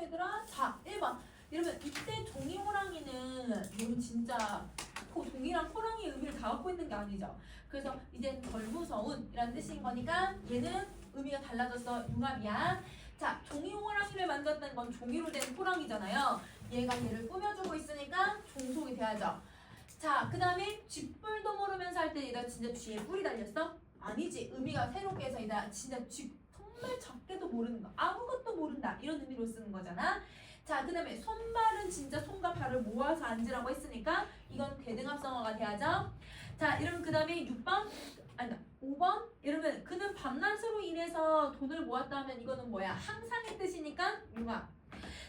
얘들아, 자, 1번. 여러분, 이때 종이 호랑이는 여러분 진짜 종이랑 호랑이의 의미를 다 갖고 있는 게 아니죠. 그래서 이제 덜 무서운이라는 뜻인 거니까 얘는 의미가 달라져서 융합이야. 자, 종이 호랑이를 만들었다는 건 종이로 된 호랑이잖아요. 얘가 얘를 꾸며주고 있으니까 종속이 돼야죠. 자, 그 다음에 쥐뿔도 모르면서 할 때 얘가 진짜 쥐에 뿔이 달렸어? 아니지. 의미가 새롭게 해서 얘가 진짜 쥐 정말 작게도 모르는 거, 아무것도 모른다 이런 의미로 쓰는 거잖아. 자, 그 다음에 손발은 진짜 손과 발을 모아서 앉으라고 했으니까 이건 대등합성어가 돼야죠. 자, 여러분 그 다음에 6번 아니다 5번 여러분 그는 밤낮으로 인해서 돈을 모았다 하면 이거는 뭐야? 항상의 뜻이니까 융합.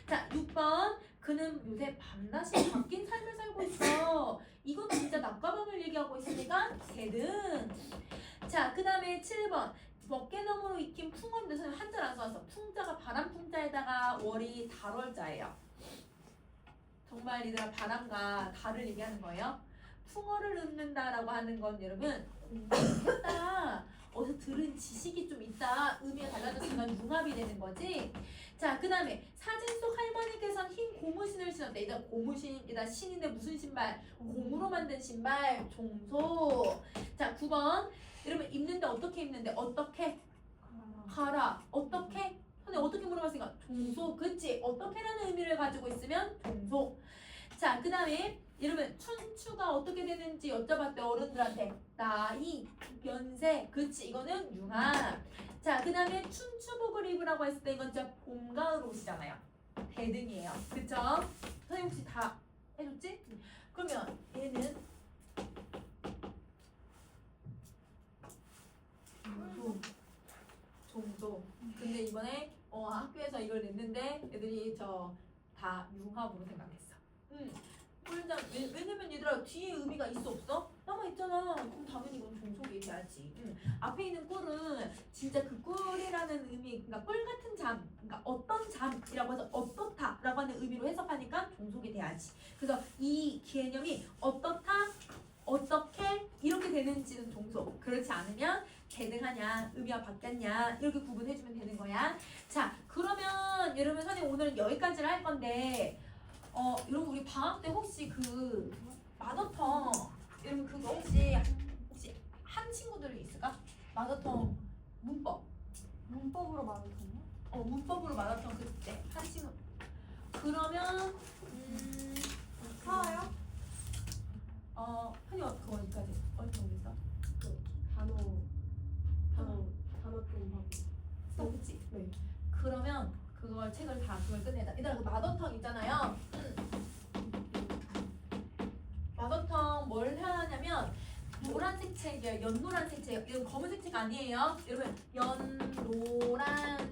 자, 6번 그는 요새 밤낮이 바뀐 삶을 살고 있어. 이건 진짜 낮과 밤을 얘기하고 있으니까 대등. 자, 그 다음에 7번 먹개너머로 익힌 풍어인데 선생님 한자를 안 써왔어. 풍자가 바람풍자에다가 월이 달월자예요. 정말 얘들아 바람과 달을 얘기하는 거예요. 풍어를 읊는다라고 하는 건 여러분 공부했다. 어디서 들은 지식이 좀 있다. 의미가 달라졌으니까 융합이 되는 거지. 자, 그 다음에 사진 속 할머니께서는 흰 고무신을 신었다. 일단 고무신이다. 신인데 무슨 신발? 고무로 만든 신발. 종소. 자, 9번. 여러분 입는데 어떻게 입는데? 어떻게? 가라. 어떻게? 근데 어떻게 물어봤으니까 종소. 그치? 어떻게라는 의미를 가지고 있으면 종소. 자, 그 다음에 여러분 춘추가 어떻게 되는지 여쭤봤대 어른들한테. 나이, 연세. 그치? 이거는 융합. 자, 그 다음에 춘추복을 입으라고 했을 때 이건 진짜 봄, 가을 옷이잖아요. 대등이에요. 그쵸? 선생님 혹시 다 해줬지? 그러면 얘는 종소. 근데 이번에 학교에서 이걸 냈는데 애들이 저 다 융합으로 생각했어. 꿀잠. 왜냐면 얘들아 뒤에 의미가 있어 없어? 남아있잖아. 그럼 당연히 이건 종속이 돼야지. 앞에 있는 꿀은 진짜 그 꿀이라는 의미, 그러니까 꿀 같은 잠, 그러니까 어떤 잠이라고 해서 어떻다라고 하는 의미로 해석하니까 종속이 돼야지. 그래서 이 개념이 어떻다, 어떻게 이렇게 되는지는 종속. 그렇지 않으면 대등하냐, 의미가 바뀌었냐 이렇게 구분해주면 되는 거야. 자, 그러면 여러분 선생님 오늘은 여기까지를 할 건데 여러분 우리 방학 때 혹시 그 마더텅 여러분 그거 혹시 한 친구들이 있을까? 마더텅 문법 문법으로 말하거든요. 문법으로 마더텅 그때 한 친구. 그러면 사와요? 현이 그거 어디까지 어느 정도 있어? 단어 좀 하고. 그치? 네. 그러면 그걸 책을 다 그걸 끝내자. 얘들아 그 마더텅 있잖아요. 마더텅 뭘 하냐면 노란색 책이에요. 연노란색 책. 이건 검은색 책 아니에요. 여러분 연노란색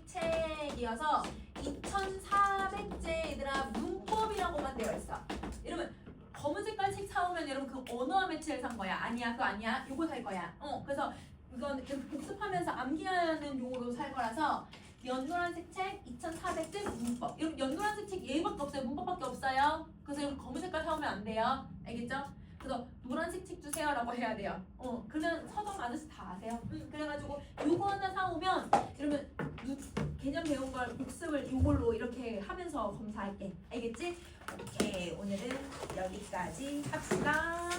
책이어서 2,400제 얘들아 문법이라고만 되어 있어. 여러분 검은 색깔 책 사오면 여러분 그 언어와 매체를 산 거야. 아니야 그거 아니야. 요거 살 거야. 그래서 이건 계속 복습하면서 암기하는 용어로 살 거라서 연노란색 책 2,400제 문법. 여러분 연노란색 책 얘밖에 없어요. 문법밖에 없어요. 그래서 여러분 검은 색깔 사오면 안 돼요. 알겠죠? 그래서 노란색 책 주세요라고 해야 돼요. 그러면 서점 아저씨 다 아세요. 그래가지고 요거 하나 사오면 여러분 개념 배운 걸 복습을 요걸로 이렇게 하면서 검사할게. 알겠지? 오케이 오늘은 여기까지 합시다.